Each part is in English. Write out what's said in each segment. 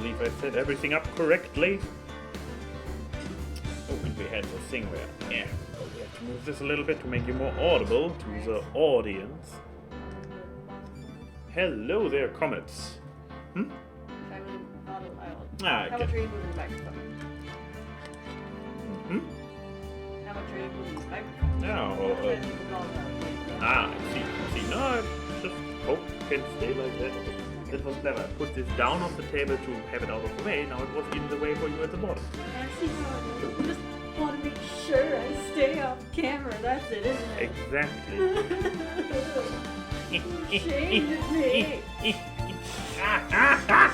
believe I set everything up correctly. Oh, and we had the thing where, we have to move this a little bit to make you more audible to the audience. Hello there, comets. How much are you moving the microphone? How much are you moving the microphone? I see. No, I just hope it can stay like that. That was clever. I put this down off the table to have it out of the way. Now it was in the way for you at the bottom. I see how it is. Just want to make sure I stay off camera. That's it, isn't it? Exactly. Shame at me.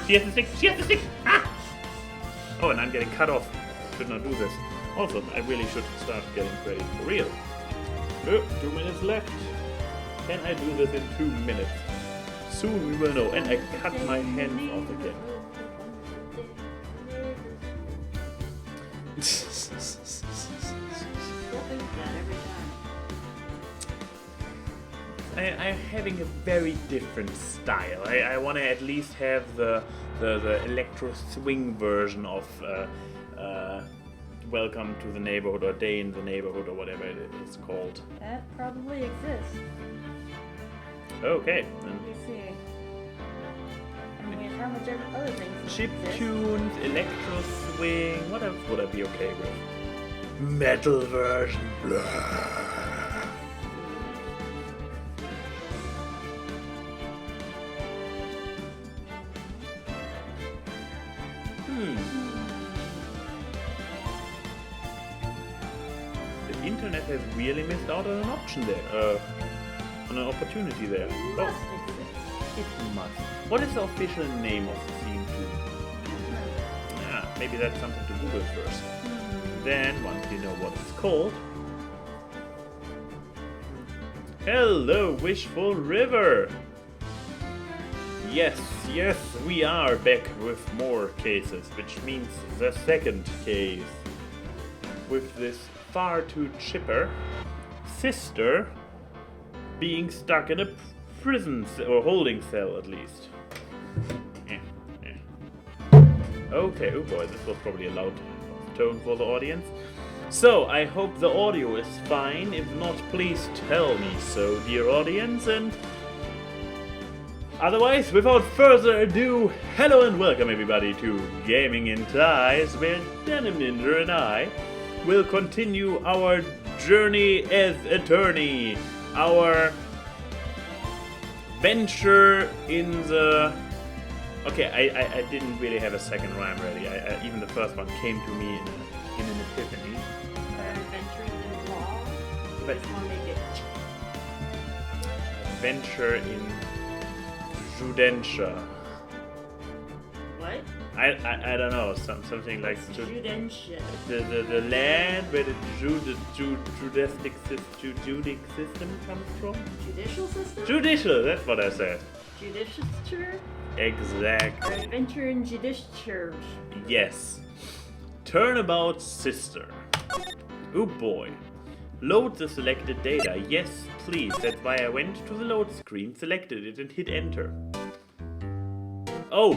She has the stick. Oh, and I'm getting cut off. Should not do this. Also, I really should start getting ready for real. 2 minutes left. Can I do this in 2 minutes? Soon we will know. And I cut my hands off again. I'm having a very different style. I want to at least have the electro swing version of Welcome to the Neighborhood or Day in the Neighborhood or whatever it is called. That probably exists. Okay. Let me see. I mean, how much other things Chip exist? tunes, electro swing. What else would I be okay with? Metal version. Blah. The internet has really missed out on an option there. On an opportunity there. It must exist. It must. What is the official name of the theme tune? Maybe that's something to Google first. Then, once you know what it's called... Hello, Wishful River! Yes, we are back with more cases, which means the second case. With this far too chipper sister being stuck in a prison or holding cell at least. Okay, oh boy, this was probably a loud tone for the audience. So, I hope the audio is fine. If not, please tell me so, dear audience. And otherwise, without further ado, hello and welcome everybody to Gaming in Ties, where Denim Ninja and I will continue our journey as attorney, our venture in the... Okay, I didn't really have a second rhyme ready. Even the first one came to me in an epiphany. Adventures in law. But Just want to make it. venture in judentia. What? I don't know, something like Judentia. the land where the judic system comes from. Judicial system? Judicial, that's what I said. Judicature? Exactly. Adventure in judicature. Yes. Turnabout sister. Oh boy. Load the selected data. Yes, please. That's why I went to the load screen, selected it, and hit enter. Oh,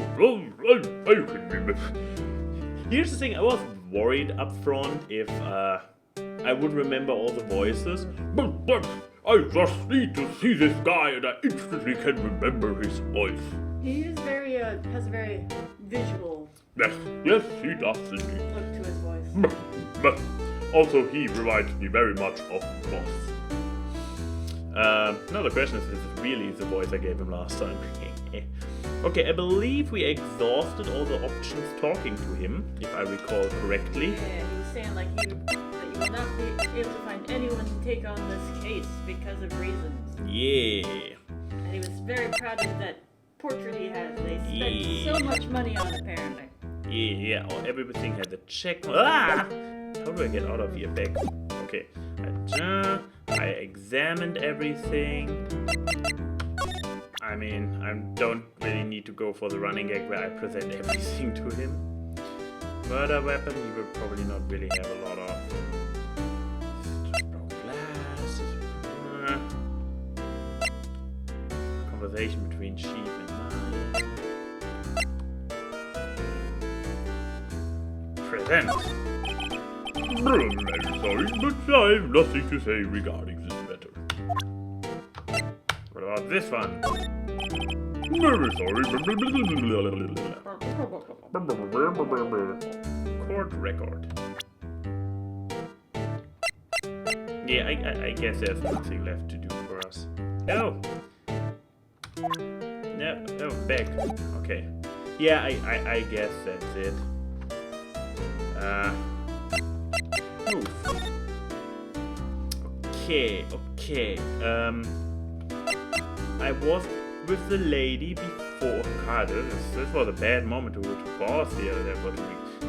here's the thing. I was worried up front if I would remember all the voices. But I just need to see this guy, and I instantly can remember his voice. He is very, has a very visual Yes, he does indeed. look to his voice. But also, he reminds me very much of Boss. Now the question is it really the voice I gave him last time? Okay, I believe we exhausted all the options talking to him, if I recall correctly. Yeah, he was saying that you will not be able to find anyone to take on this case because of reasons. Yeah. And he was very proud of that portrait he has. They spent so much money on, apparently. Yeah. Oh, everything had the check. Ah! How do I get out of here? Back. Okay. I examined everything. I mean, I don't really need to go for the running gag where I present everything to him. Murder weapon, he will probably not really have a lot of. Glass. Conversation between Chief and Maya. present. I'm very sorry, but I have nothing to say regarding this matter. What about this one? Very sorry. Court record. Yeah, I guess there's nothing left to do for us. No! No, oh, back. Okay. Yeah, I guess that's it. Move. Okay. I was with the lady before. God, this was a bad moment to pause here.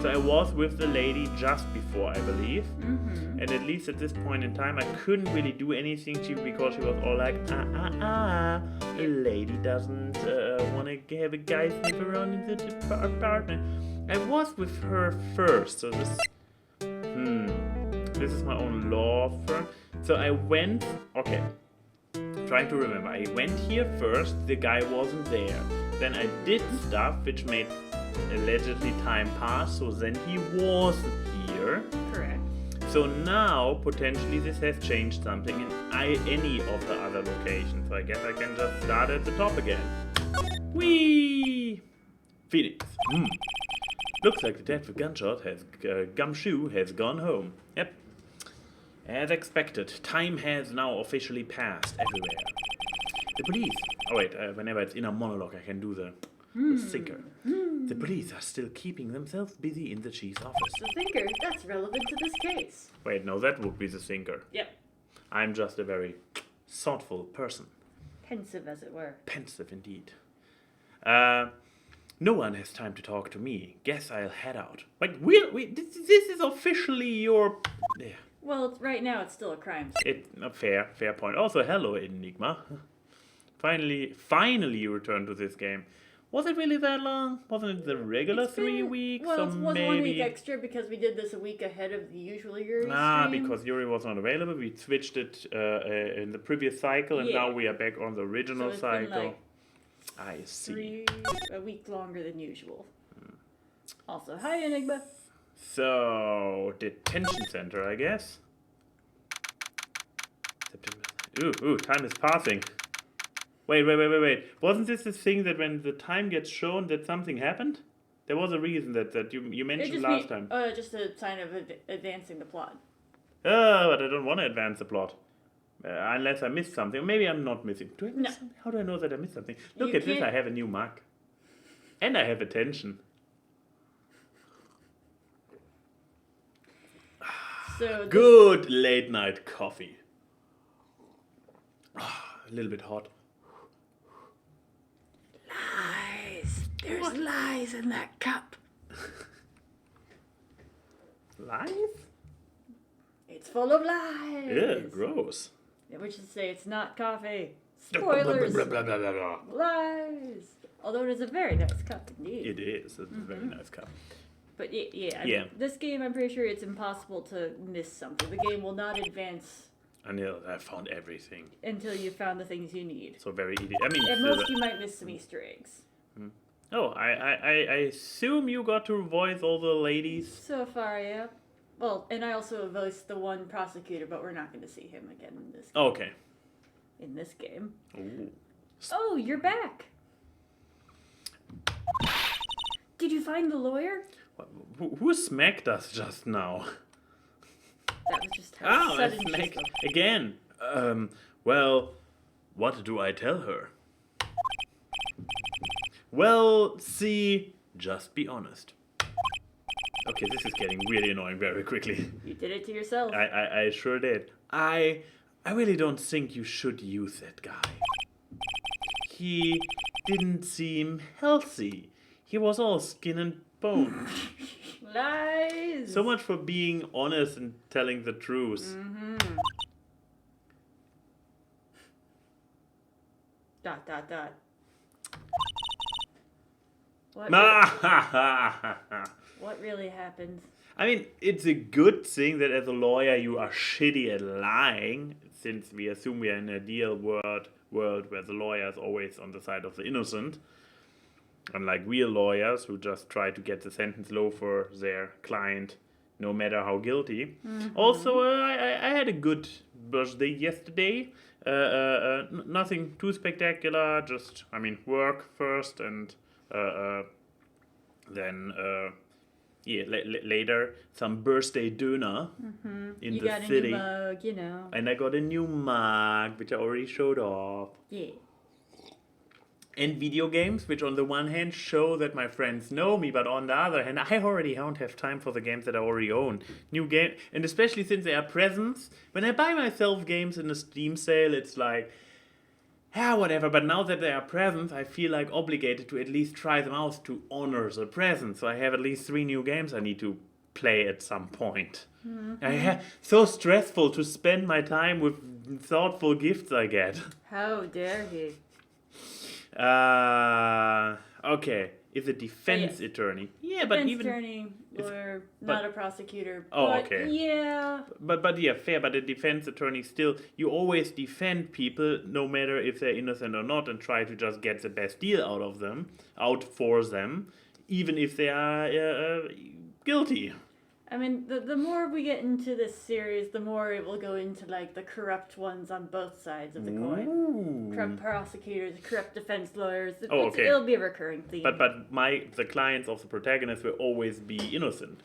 So I was with the lady just before, I believe. Mm-hmm. And at least at this point in time, I couldn't really do anything because she was all like, a lady doesn't want to have a guy sniff around in the apartment. I was with her first, so this is my own law firm. So I went, okay, trying to remember, I went here first, the guy wasn't there. Then I did stuff which made allegedly time pass, so then he wasn't here. Correct. So now, potentially, this has changed something in any of the other locations. So I guess I can just start at the top again. Whee! Phoenix. Looks like the dad for Gumshoe has gone home. Yep. As expected, time has now officially passed everywhere. The police... Oh wait, whenever it's in a monologue I can do the thinker. The police are still keeping themselves busy in the chief's office. The thinker, that's relevant to this case. Wait, no, that would be the thinker. Yep. I'm just a very thoughtful person. Pensive, as it were. Pensive indeed. No one has time to talk to me. Guess I'll head out. Like, this is officially your... Yeah. Well, right now it's still a crime. Fair point. Also, hello, Enigma. Finally you returned to this game. Was it really that long? Wasn't it the regular 3 weeks? Well, or it was maybe... 1 week extra because we did this a week ahead of the usual Yuri stream. Because Yuri was not available. We switched it in the previous cycle, and now we are back on the original cycle. Been like I see. a week longer than usual. Also, hi Enigma. So, detention center, I guess. Ooh, time is passing. Wait. Wasn't this the thing that when the time gets shown that something happened? There was a reason that you mentioned last time. Just a sign of advancing the plot. Oh, but I don't want to advance the plot. Unless I missed something. Maybe I'm not missing. Do I miss something? How do I know that I missed something? Look at this, I have a new mug. And I have attention. So good late night coffee. A little bit hot. Lies. There's lies in that cup. Lies? It's full of lies. Yeah, gross. Which is to say, it's not coffee. Spoilers. Lies. Although it is a very nice cup indeed. It is. It's a very nice cup. But I mean, this game, I'm pretty sure it's impossible to miss something. The game will not advance Until I found everything. until you found the things you need. So very easy. I mean, At most, you might miss some Easter eggs. Oh, I assume you got to voice all the ladies. So far, yeah. Well, and I also voiced the one prosecutor, but we're not going to see him again in this game. Okay. In this game. Ooh. Oh, you're back. Did you find the lawyer? Who smacked us just now? That was just how I sudden she smacked spoke. again. Well, what do I tell her? Well, see, just be honest. Okay, this is getting really annoying very quickly. You did it to yourself. I sure did. I really don't think you should use that guy. He didn't seem healthy. He was all skin and bone. Lies. So much for being honest and telling the truth. Mm-hmm. ... What really happened? I mean, it's a good thing that as a lawyer you are shitty at lying, since we assume we are in a ideal world where the lawyer is always on the side of the innocent. Unlike real lawyers who just try to get the sentence low for their client, no matter how guilty. Also, I had a good birthday yesterday. Nothing too spectacular. Just, work first and then later some birthday dinner in You the got city. a new mug, you know. And I got a new mug, which I already showed off. Yeah. And video games, which on the one hand show that my friends know me, but on the other hand, I already don't have time for the games that I already own. New game, and especially since they are presents. When I buy myself games in a Steam sale, it's like, whatever. But now that they are presents, I feel like obligated to at least try them out to honor the present. So I have at least 3 new games I need to play at some point. So stressful to spend my time with thoughtful gifts I get. How dare he? Okay. Is a defense attorney. Yeah, but Defense even attorney, lawyer, not a prosecutor. Oh, but okay. Yeah. But yeah, fair. But a defense attorney still, you always defend people, no matter if they're innocent or not, and try to just get the best deal out for them, even if they are guilty. I mean, the more we get into this series, the more it will go into like the corrupt ones on both sides of the coin. Corrupt prosecutors, corrupt defense lawyers. Okay. It'll be a recurring theme. But the clients of the protagonist will always be innocent.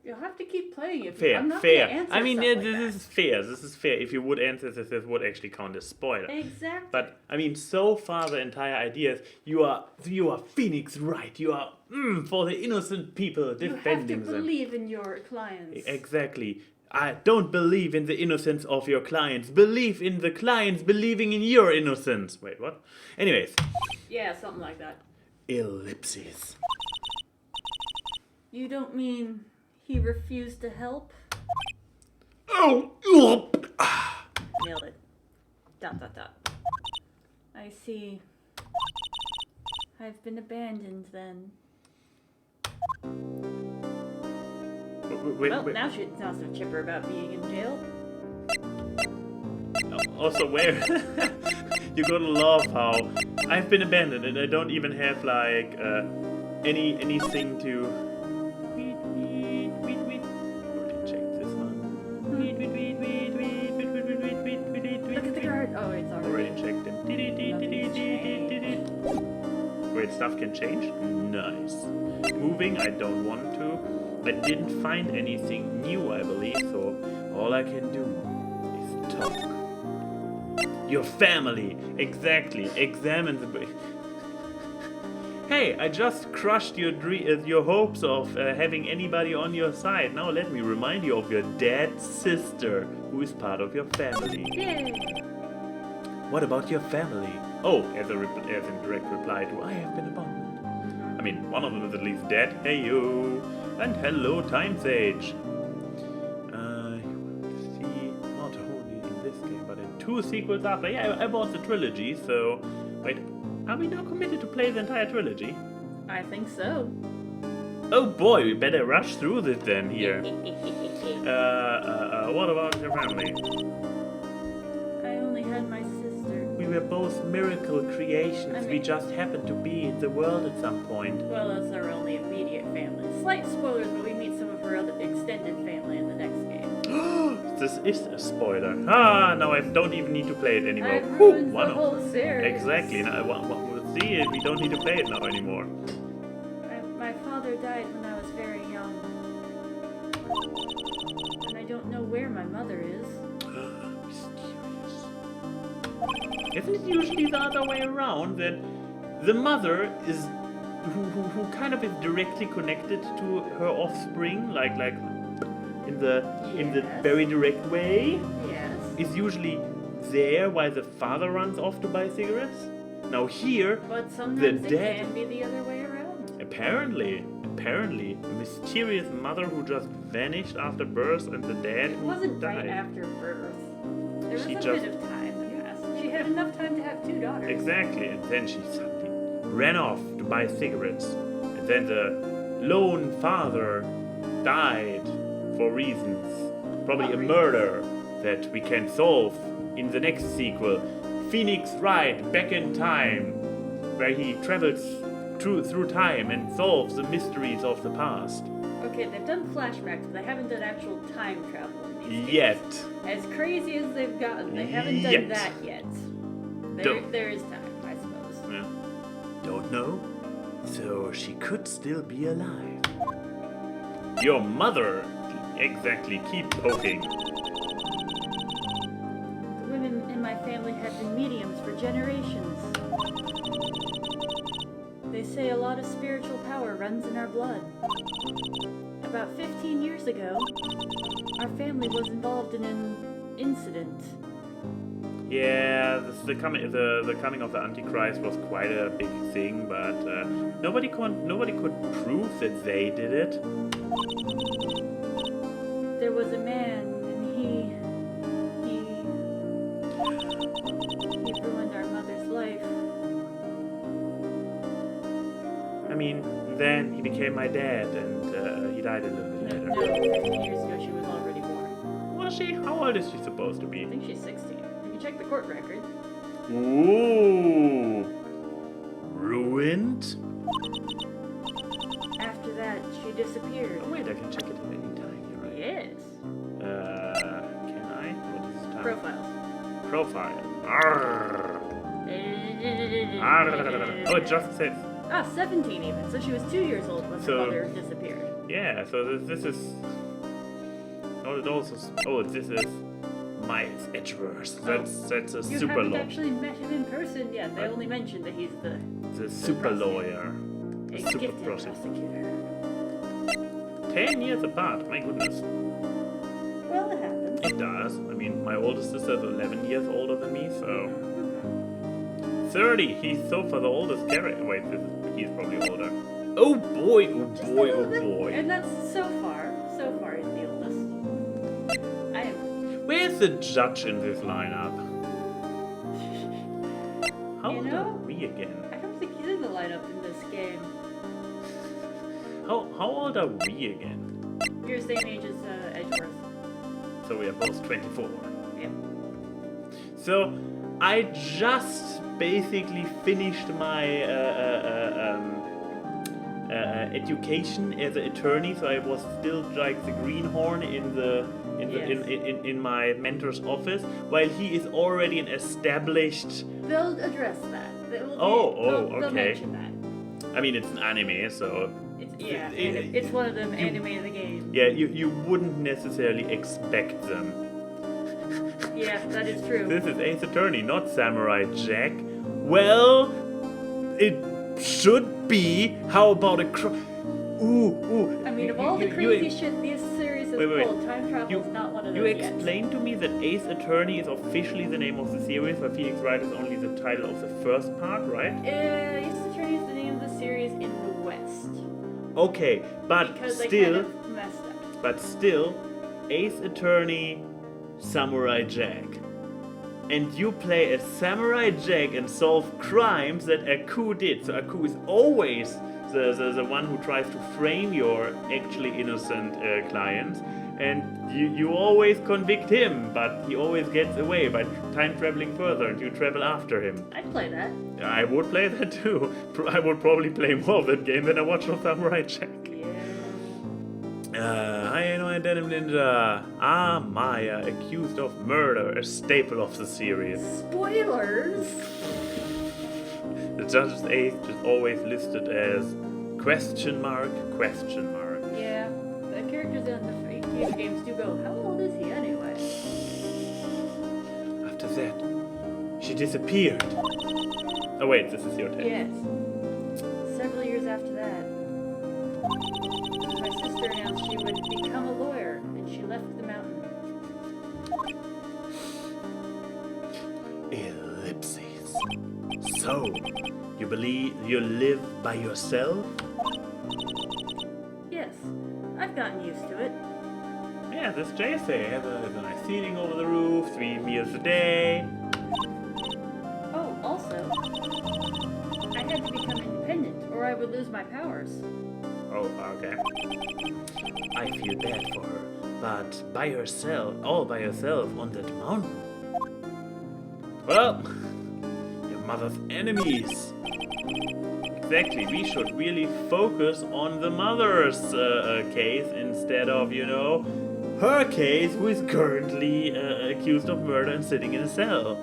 You'll have to keep playing it. Fair, I'm not fair. gonna answer I mean, stuff like this that. is fair. This is fair. If you would answer this would actually count as spoiler. Exactly. But I mean, so far the entire idea is you are Phoenix Wright. You are for the innocent people defending you have to them. believe in your clients. Exactly. I don't believe in the innocence of your clients. Believe in the clients believing in your innocence. Wait, what? Anyways. Yeah, something like that. Ellipses. You don't mean he refused to help? Oh! Nailed it. ... I see. I've been abandoned then. Wait. Now she's not so chipper about being in jail. Also, where you gotta love how I've been abandoned and I don't even have like anything to. Wait. Already checked this one. Look at the card. Oh, it's Already checked it. Wait, stuff can change? Nice. Moving, I don't want to. I didn't find anything new, I believe, so all I can do is talk. Your family, exactly. Examine the. Hey, I just crushed your hopes of having anybody on your side. Now let me remind you of your dead sister, who is part of your family. Yay! What about your family? Oh, as in direct reply to I have been abandoned. I mean, one of them is at least dead. Hey yo, and hello, Time Sage. See, not only in this game, but in 2 sequels after. Yeah, I bought the trilogy. So, wait, are we now committed to play the entire trilogy? I think so. Oh boy, we better rush through this then here. What about your family? I only had my sister. We were both miracle creations. We just happened to be in the world at some point. Well, that's our only immediate family. Slight spoilers, but we meet some of her other extended family in the next game. This is a spoiler. Now I don't even need to play it anymore. I've ruined the whole series. Exactly. Now we'll see it. We don't need to play it now anymore. My father died when I was very young. And I don't know where my mother is. Isn't it usually the other way around, that the mother is who kind of is directly connected to her offspring, like in the very direct way, Yes. is usually there while the father runs off to buy cigarettes? Now here, But sometimes the it dad can be the other way around. apparently, a mysterious mother who just vanished after birth, and the dad It who wasn't died. right after birth. There was She a just- bit of time that passed. She had enough time to have 2 daughters. Exactly, and then she suddenly ran off to buy cigarettes. And then the lone father died for reasons. Probably What a reasons? murder that we can solve in the next sequel. Phoenix Wright, Back in Time, where he travels through time and solve the mysteries of the past. Okay, they've done flashbacks, but they haven't done actual time travel in these games. Yet. As crazy as they've gotten, they haven't done that yet. There is time, I suppose. Yeah. Don't know? So she could still be alive. Your mother! Exactly, keep poking. The women in my family have been mediums for generations. They say a lot of spiritual power runs in our blood. About 15 years ago, our family was involved in an incident. Yeah, the coming of the Antichrist was quite a big thing, but nobody could prove that they did it. There was a man, and he ruined our mother's life. I mean, then he became my dad, and he died a little bit later. No, 15 years ago she was already born. Was she? How old is she supposed to be? I think she's 16. You can check the court record. Ooh. Ruined? After that, she disappeared. Oh wait, I can check it at any time. You're right. Yes. Can I? What is this time? Profiles. Profile. Arrgh. Arrgh. Oh, it just says. 17 even. So she was 2 years old when her mother disappeared. Yeah. So this is. Oh, it also. Oh, this is Miles Edgeworth. That's a You super haven't lawyer. actually met him in person yet. They only mentioned that he's the Super lawyer. a Super gifted prosecutor. prosecutor. 10 years apart. My goodness. Well, it happens. It does. I mean, my oldest sister is 11 years older than me, so 30. He's so far the oldest character. Wait, he's probably older. Oh boy! Oh boy! Oh boy! And that's so far he's the oldest. I am. Where's the judge in this lineup? How You old know? are we again? I don't think he's in the lineup in this game. How old are we again? You're the same age as Edgeworth. So we are both 24. Yep. So I just basically finished my education as an attorney. So I was still like the greenhorn in my mentor's office, while he is already an established. They'll address that. They'll okay. mention that. I mean, it's an anime, so. It's one of them anime of the game. Yeah, you wouldn't necessarily expect them. Yeah, that is true. This is Ace Attorney, not Samurai Jack. Well, it should be. How about a Ooh. I mean, of all the crazy shit this series has pulled, time travel is not one of those You yet. explained to me that Ace Attorney is officially the name of the series, but Phoenix Wright is only the title of the first part, right? Ace Attorney is the name of the series in the West. Okay, but Because still, they kind of messed up. but still, Ace Attorney, Samurai Jack. And you play as Samurai Jack and solve crimes that Aku did. So Aku is always the one who tries to frame your actually innocent clients. And you always convict him, but he always gets away by time traveling further and you travel after him. I'd play that. I would play that too. I would probably play more of that game than I watch of Samurai Jack. I know a Denim Ninja. Maya, accused of murder, a staple of the series. Spoilers! The judge's age is always listed as question mark. Yeah, the characters in the video games do go, how old is he anyway? After that, she disappeared. Oh wait, this is your take. Yes. Several years after that, my sister announced she would become a lawyer, and she left the mountain. Ellipses. So, you believe you live by yourself? Yes, I've gotten used to it. Yeah, this JSA has a nice seating over the roof, 3 meals a day. Oh, also, I had to become independent, or I would lose my powers. Oh, okay. I feel bad for her, but by herself, all by herself on that mountain. Well, your mother's enemies. Exactly. We should really focus on the mother's case instead of, her case, who is currently accused of murder and sitting in a cell.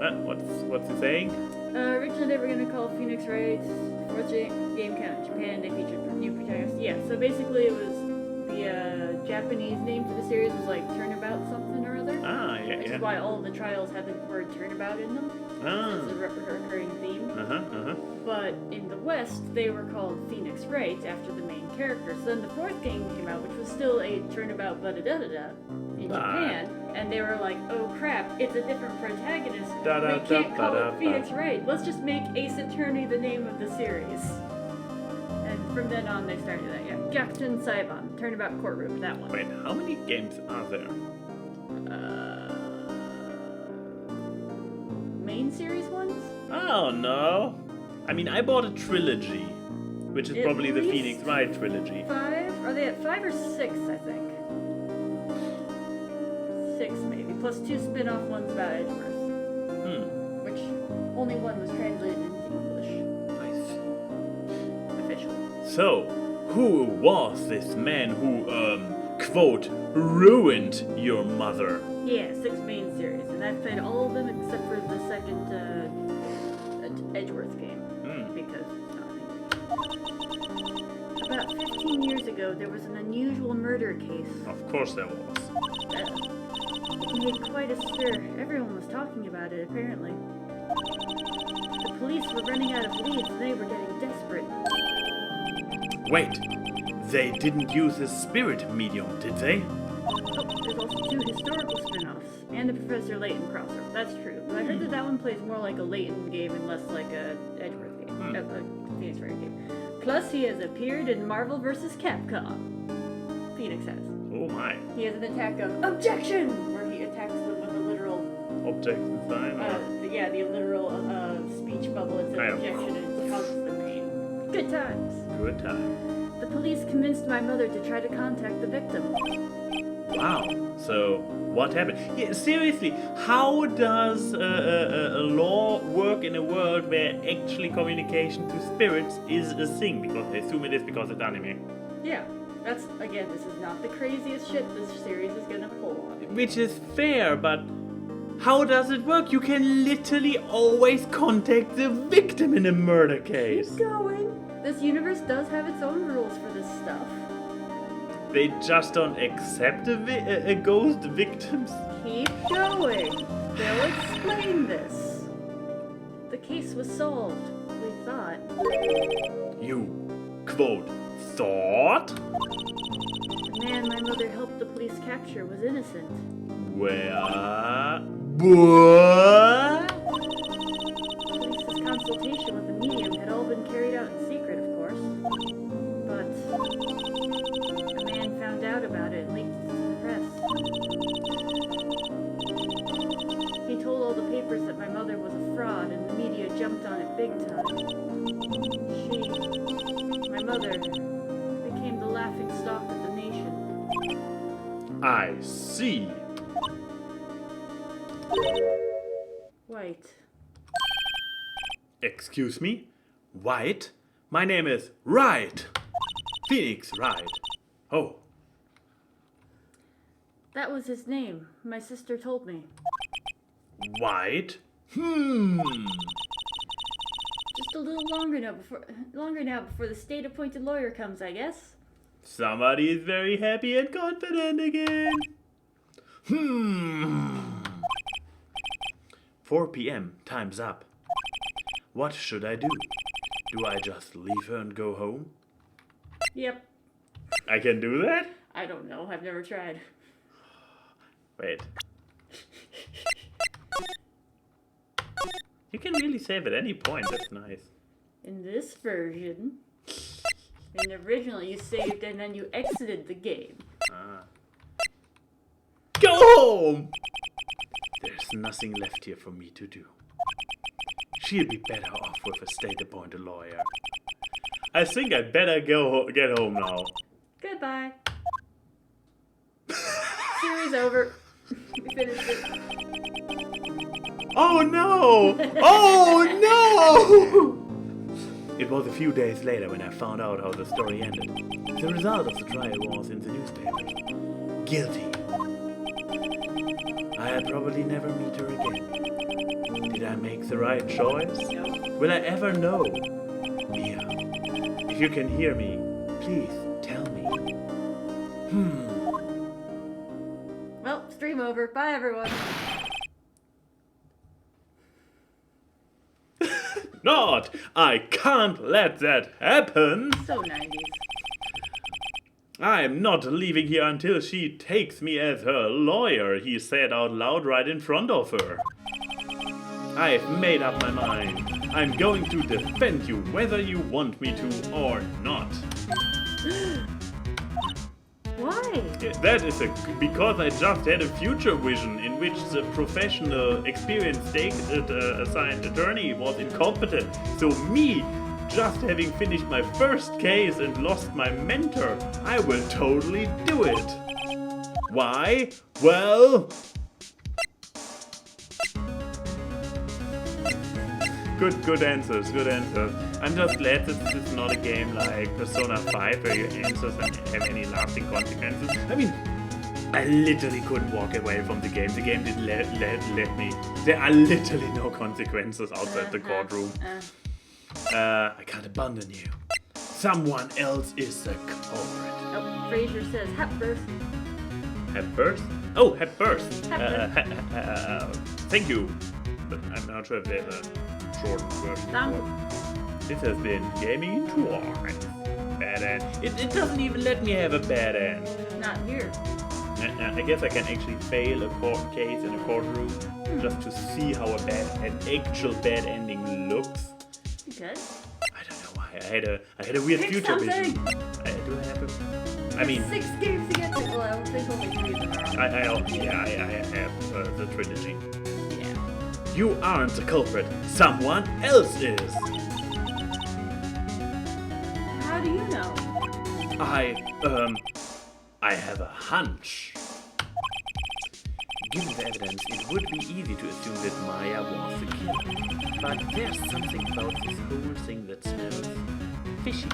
What's he saying? Originally they were going to call Phoenix Wright fourth game count in Japan. They featured new protagonists. Yeah, so basically it was the Japanese name for the series was like Turnabout something or other. Ah, yeah, Which is why all of the trials have the word turnabout in them. Ah. It's a recurring theme. Uh-huh. But in the West, they were called Phoenix Wright after the main character. So then the fourth game came out, which was still a turnabout da-da-da-da-da in Japan. And they were like, oh crap, it's a different protagonist. We can't call it Phoenix Wright. Let's just make Ace Attorney the name of the series. And from then on, they started that, yeah. Gyakuten Saiban, Turnabout Courtroom, that one. Wait, how many games are there? Main series ones? Oh, no. I mean, I bought a trilogy, which is probably the Phoenix Wright trilogy. 5? Are they at 5 or 6, I think? 6 maybe, plus 2 spin-off ones about Edgeworth. Which only one was translated into English. Nice. Officially. So, who was this man who, quote, ruined your mother? Yeah, 6 main series, and I've played all of them except for the second Edgeworth game, because about 15 years ago, there was an unusual murder case. Of course there was. It made quite a stir. Everyone was talking about it, apparently. The police were running out of leads, and they were getting desperate. Wait, they didn't use a spirit medium, did they? Oh, there's also 2 historical spin-offs, and the Professor Layton crossover. That's true. But I heard that one plays more like a Layton game and less like a Edgeworth game. A Phoenix Wright game. Plus, he has appeared in Marvel vs. Capcom. Phoenix has. Oh my. He has an attack of objection, where he attacks them with a literal Object inside? the literal speech bubble. It says objection and it causes them pain. Good times. Good time. The police convinced my mother to try to contact the victim. Wow. So, what happened? Yeah, seriously, how does a law work in a world where actually communication to spirits is a thing? Because I assume it is because it's anime. Yeah. That's, again, this is not the craziest shit this series is gonna pull on. Which is fair, but how does it work? You can literally always contact the victim in a murder case. Keep going. This universe does have its own rules for this stuff. They just don't accept a ghost victims? Keep going. They'll explain this. The case was solved, we thought. You, quote, thought? The man my mother helped the police capture was innocent. What? Police's consultation with the medium had all been carried out in secret, of course. But a man found out about it and leaked it to the press. He told all the papers that my mother was a fraud, and the media jumped on it big time. My mother, became the laughing stock of the nation. I see. White. Excuse me? White? My name is Wright. Phoenix Wright. Oh. That was his name. My sister told me. White? Just a little longer now before the state-appointed lawyer comes, I guess. Somebody is very happy and confident again. 4 p.m. Time's up. What should I do? Do I just leave her and go home? Yep. I can do that? I don't know. I've never tried. Wait. You can really save at any point. That's nice. In this version, in the original, you saved and then you exited the game. Go home! There's nothing left here for me to do. She'll be better off with a state-appointed lawyer. I think I'd better get home now. Goodbye. Series over. We finished it. Oh no! Oh no! It was a few days later when I found out how the story ended. The result of the trial was in the newspapers. Guilty. I'll probably never meet her again. Did I make the right choice? No. Will I ever know? Mia, if you can hear me, please tell me. Well, stream over. Bye, everyone. Not! I can't let that happen! So 90s. I'm not leaving here until she takes me as her lawyer, he said out loud right in front of her. I've made up my mind. I'm going to defend you whether you want me to or not. Why? That is because I just had a future vision in which the professional, experienced assigned attorney was incompetent. So me, just having finished my first case and lost my mentor, I will totally do it. Why? Well... Good answers, good answers. I'm just glad that this is not a game like Persona 5 where your answers don't have any lasting consequences. I mean, I literally couldn't walk away from the game. The game didn't let me. There are literally no consequences outside the courtroom. I can't abandon you. Someone else is the culprit. Oh, Fraser says Hepburn. Hepburn? Oh, Hepburn. Thank you. But I'm not sure if there's a short version. This has been Gaming Twice. Bad end. It doesn't even let me have a bad end. Not here. I guess I can actually fail a court case in a courtroom just to see how an actual bad ending looks. Okay. I don't know why. I had a weird Pick future something. vision. Do I have a? I mean, 6 games to get to. Well, I don't think only 3 of them are. I have the trilogy. Yeah. You aren't the culprit. Someone else is. How do you know? I have a hunch. Given the evidence, it would be easy to assume that Maya was the killer. But there's something about this whole thing that smells fishy.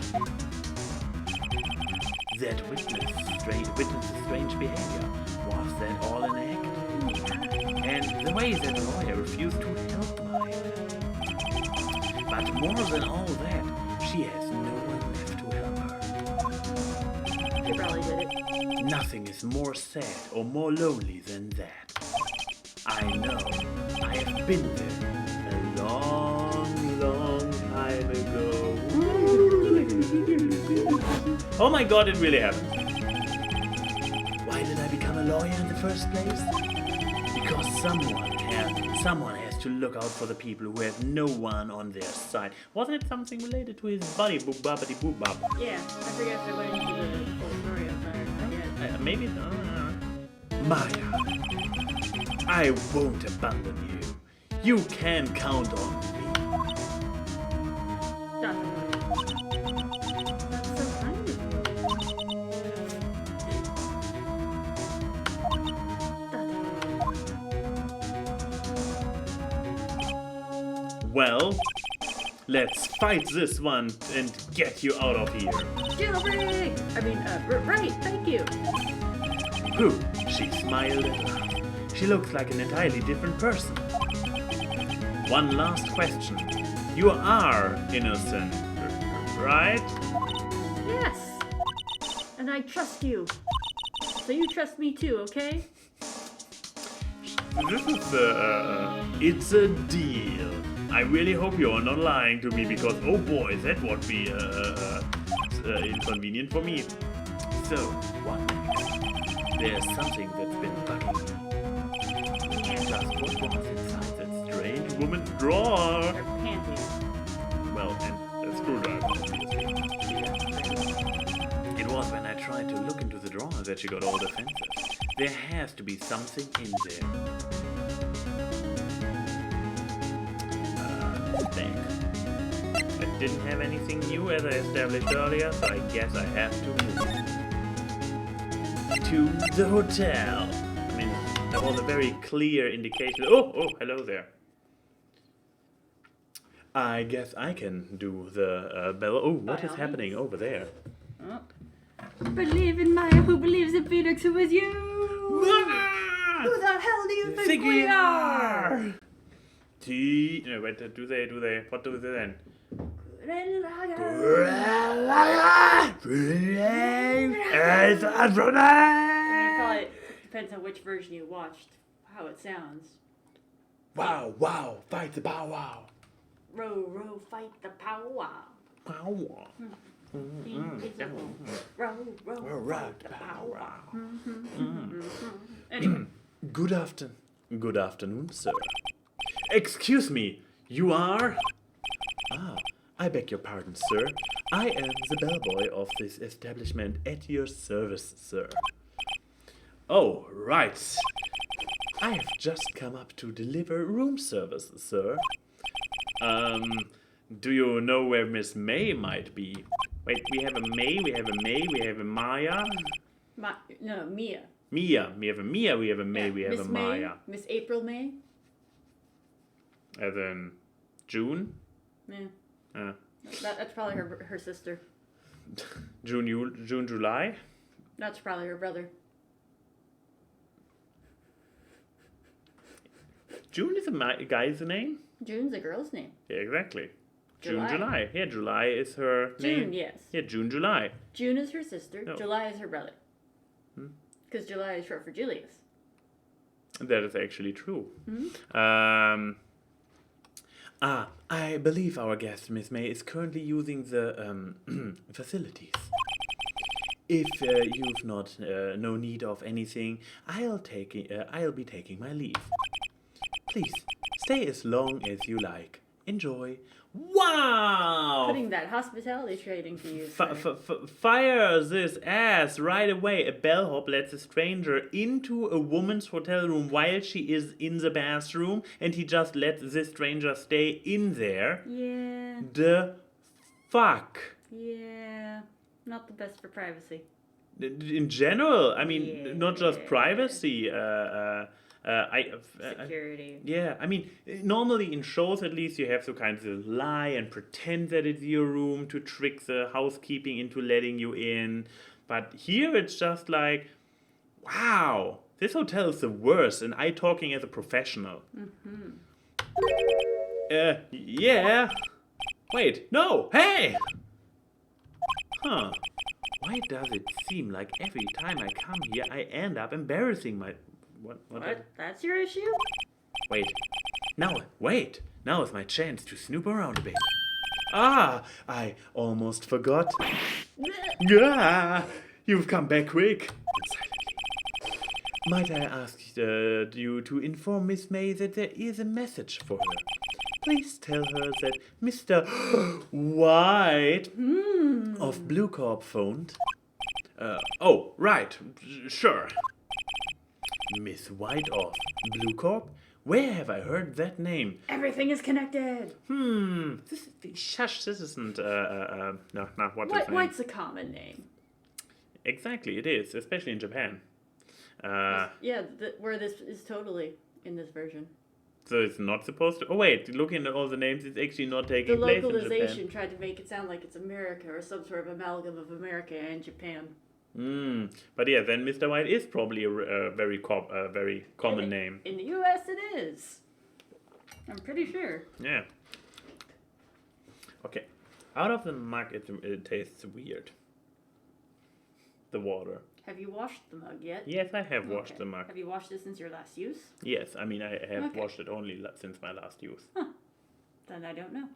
That witnessed strange behavior. Was that all an act? And the way that the lawyer refused to help Maya. But more than all that, she has no one left to help her. They probably did it. Nothing is more sad or more lonely than that. I know. I have been there a long, long time ago. Oh my god, it really happened. Why did I become a lawyer in the first place? Because someone has to look out for the people who have no one on their side. Wasn't it something related to his buddy, boop boppity boop bop? Yeah, I forget if I went into the full story of that or not yet. Maybe. Maya, I won't abandon you. You can count on me. That's so kind of you. Well, let's fight this one and get you out of here. Jailbreak! I mean, Wright, thank you. Who? She smiled at last. She looks like an entirely different person. One last question. You are innocent, right? Yes. And I trust you. So you trust me too, okay? This is it's a deal. I really hope you're not lying to me because, oh boy, that would be inconvenient for me. So, what next? There's something that's been bugging me. Just what was inside that strange woman's drawer? Her panties. Well, and a screwdriver, obviously. It was when I tried to look into the drawer that she got all defensive. There has to be something in there. Back. I didn't have anything new as I established earlier, so I guess I have to move. To the hotel. I mean, that was a very clear indication. Oh, hello there. I guess I can do the bell. Oh, what By is all happening means. over there? Oh. Believe in Maya, who believes in Phoenix, who is you? Who the hell do you think we are? No, wait, do they, what do they then? They call it, depends on which version you watched, how it sounds. Wow, wow, fight the pow wow. Row, row, fight the pow wow. Pow wow. Invisible. Row, row, Row, fight the pow wow. Mm. Anyway, Good afternoon, sir. Excuse me, you are? Ah, I beg your pardon, sir. I am the bellboy of this establishment at your service, sir. Oh, right. I have just come up to deliver room service, sir. Do you know where Miss May might be? Wait, we have a May, we have a Maya. no, Mia. Mia, we have a Mia, we have a May, Yeah, we have Miss a May, Maya. Miss April May. As in June? Yeah. That's probably her sister. June, July? That's probably her brother. June is a guy's name? June's a girl's name. Yeah, exactly. July. June, July. Yeah, July is her name. June, yes. Yeah, June, July. June is her sister. No. July is her brother. Because July is short for Julius. That is actually true. Mm-hmm. I believe our guest, Miss May, is currently using the facilities. If you've not no need of anything, I'll be taking my leave. Please stay as long as you like. Enjoy. Wow! Putting that hospitality trading to use. Fire this ass right away. A bellhop lets a stranger into a woman's hotel room while she is in the bathroom, and he just lets this stranger stay in there. Yeah. The fuck? Yeah. Not the best for privacy. In general, I mean, not just Yeah. privacy. Security. Yeah, I mean, normally in shows at least you have to kind of lie and pretend that it's your room to trick the housekeeping into letting you in. But here it's just like, wow, this hotel is the worst, and I talking as a professional. Yeah. Wait, no, hey! Huh. Why does it seem like every time I come here I end up embarrassing my... What? That's your issue? Wait. Now is my chance to snoop around a bit. Ah, I almost forgot. Ah, you've come back quick. Might I ask you to inform Miss May that there is a message for her? Please tell her that Mr. White of Blue Corp phoned. Oh, right, sure. Miss White of Blue Corp? Where have I heard that name? Everything is connected. This isn't, no, what's his name? White's a common name. Exactly, it is, especially in Japan. Where this is totally in this version. So it's not supposed to... Oh, wait, looking at all the names, it's actually not taking The place in localization Japan. tried to make it sound like it's America or some sort of amalgam of America and Japan. But yeah, then Mr. White is probably a very common name. In the U.S. it is. I'm pretty sure. Yeah. Okay. Out of the mug, it tastes weird. The water. Have you washed the mug yet? Yes, I have washed the mug. Have you washed it since your last use? Yes, I mean, I have washed it only since my last use. Then I don't know.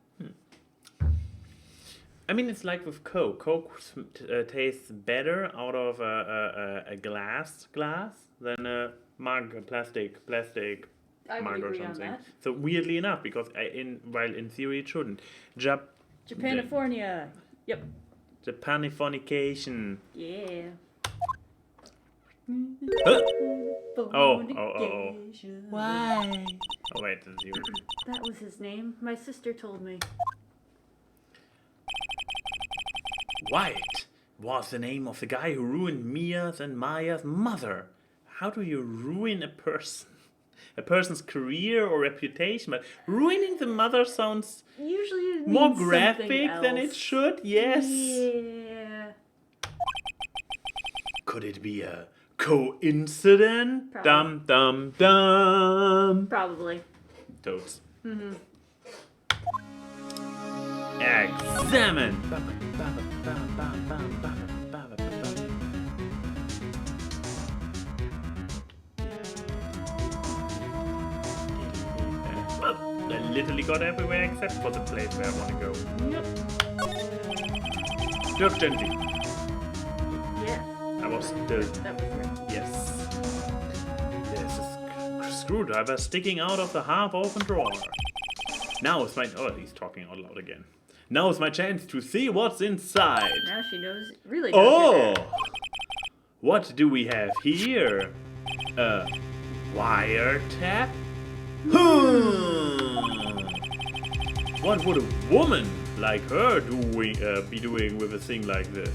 I mean, it's like with Coke. Coke tastes better out of a glass than a mug, a plastic I mug would or agree on something. that. So weirdly enough, because while in theory it shouldn't. Japanifornia. Yep. Japanification. Yeah. Oh. Fornication. Why? Oh wait, it's you. That was his name. My sister told me. White was the name of the guy who ruined Mia's and Maya's mother. How do you ruin a person? a person's career or reputation, but ruining the mother sounds Usually it more means graphic something than it else. should. Yes. Yeah. Could it be a coincidence? Probably. Dum dum dum. Probably. Toads. Examine. Well, I literally got everywhere except for the place where I want to go. Yep. Just gently. Yeah. I was That was right. yes. There's a screwdriver sticking out of the half-open drawer. Now is my... Oh, he's talking out loud again. Now is my chance to see what's inside. Now she knows. Really knows. Oh! What do we have here? A wiretap? What would a woman like her be doing with a thing like this?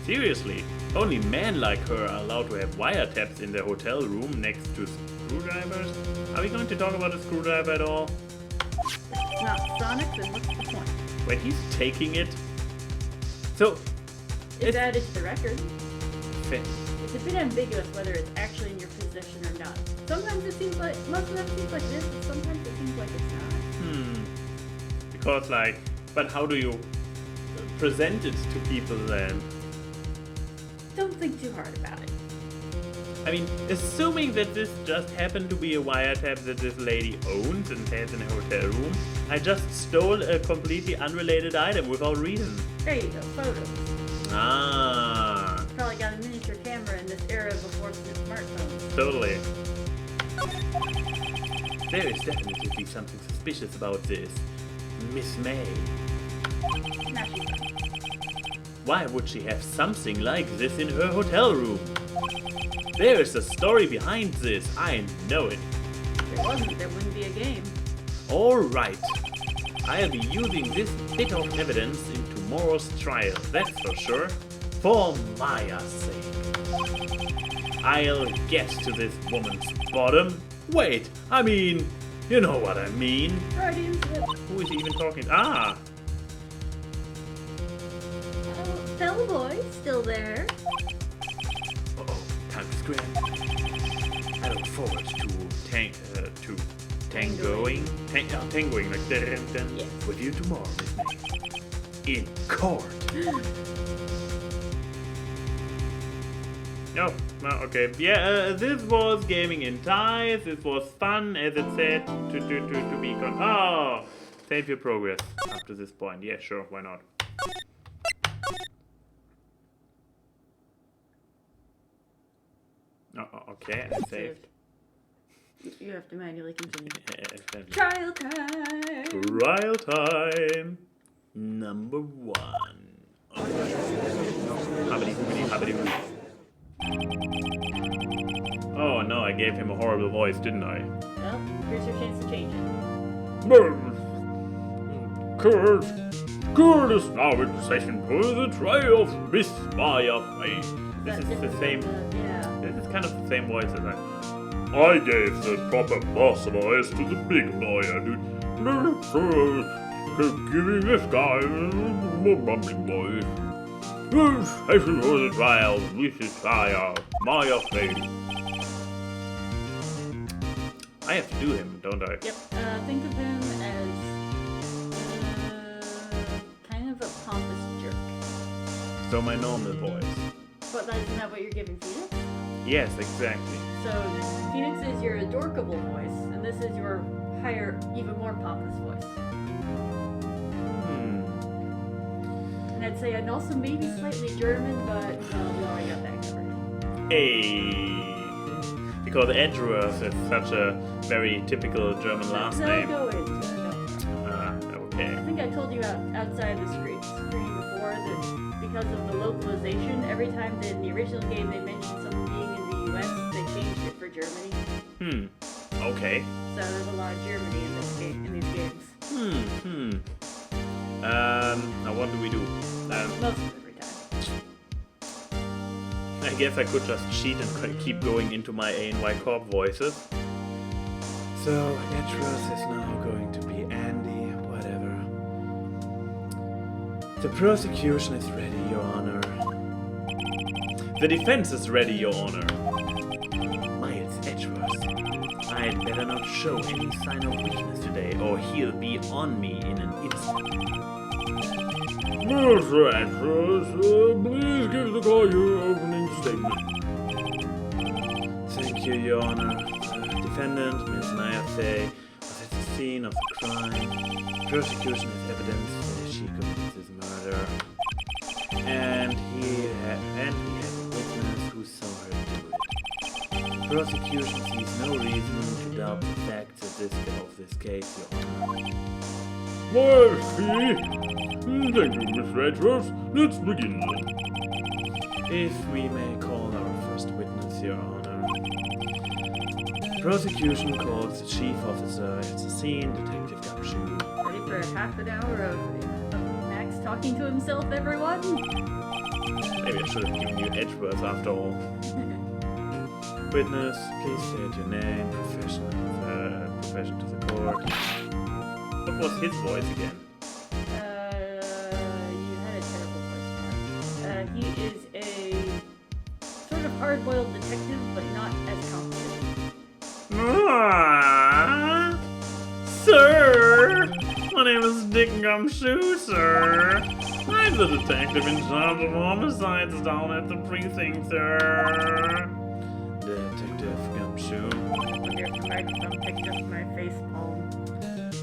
Seriously, only men like her are allowed to have wiretaps in their hotel room next to screwdrivers? Are we going to talk about a screwdriver at all? It's not Sonic, then what's the point? Wait, he's taking it? So... It's added to the record. Fa- It's a bit ambiguous whether it's actually in your possession or not. Sometimes it seems like, most of them seems like this, and sometimes it seems like it's not. Because, like, but how do you present it to people then? Don't think too hard about it. I mean, assuming that this just happened to be a wiretap that this lady owns and has in a hotel room, I just stole a completely unrelated item without reason. There you go, photos. Ah, Probably got a miniature camera in this era before smartphones. totally. There is definitely something suspicious about this. Miss May. Now she's done. Why would she have something like this in her hotel room? There is a story behind this, I know it. If there wasn't, there wouldn't be a game. Alright. I'll be using this bit of evidence in tomorrow's trial, that's for sure. For Maya's sake. I'll get to this woman's bottom. Wait, I mean, you know what I mean. Right into it. Who is he even talking? Ah! Oh, Bellboy, still there. Uh-oh, time to scram. I look forward to tangoing like that Yes. with you tomorrow, Miss May. In court. Oh, well, okay. Yeah, this was Gaming in Ties. This was fun, as it said, to be Oh! Save your progress up to this point. Yeah, sure, why not? Oh, okay, I saved. You have to manually continue. Yeah, Trial time! Trial time! Number 1. Hobbity. Oh no, I gave him a horrible voice, didn't I? Well, here's your chance to change it. Kurt is now in session for the trial of Miss Maya May. This is the same. Yeah. This is kind of the same voice as I gave the proper boss voice to the big Maya, dude. Giving this guy a mumbling voice. Session for the trial, Mrs. Maya May. I have to do him, don't I? Yep. Think of him as kind of a pompous jerk. So my normal voice. But isn't that what you're giving Phoenix? Yes, exactly. So Phoenix is your adorkable voice, and this is your higher, even more pompous voice. And I'd say, and also maybe slightly German, but we already got that covered. Hey. Because Edgeworth is such a very typical German last name. Go into it. Okay. I think I told you outside the screen before that because of the localization, every time that in the original game they mentioned something being in the US, they changed it for Germany. Okay. So there's a lot of Germany in these games. Now what do we do? Most of every time. I guess I could just cheat and keep going into my A and Y Corp voices. So, Edgeworth is now going to be Andy, whatever. The prosecution is ready, Your Honor. The defense is ready, Your Honor. Miles Edgeworth. I'd better not show any sign of weakness today, or he'll be on me in an instant. Mr. Edgeworth, please give the court your opening statement. Thank you, Your Honor. Defendant, Ms. Nayafei, was at the scene of the crime. Prosecution has evidence that she committed this murder. And we have a witness who saw her do it. Prosecution sees no reason to doubt the facts of this case, Your Honor. Well, thank you, Mr. Edgeworth. Let's begin then. If we may call our first witness, Your Honor. Prosecution calls the chief officer at the scene, Detective Gumshoe. Ready for a half an hour of Max talking to himself, everyone? Maybe I should have given you Edgeworth after all. Witness, please state your name, profession to the court. What was his voice again? You had a terrible voice, Mark. He is a sort of hard-boiled detective, but not as competent. Sir! My name is Dick Gumshoe, sir. I'm the detective in charge of homicides down at the precinct, sir. Detective Gumshoe. I wonder if the microphone picked up my face palm.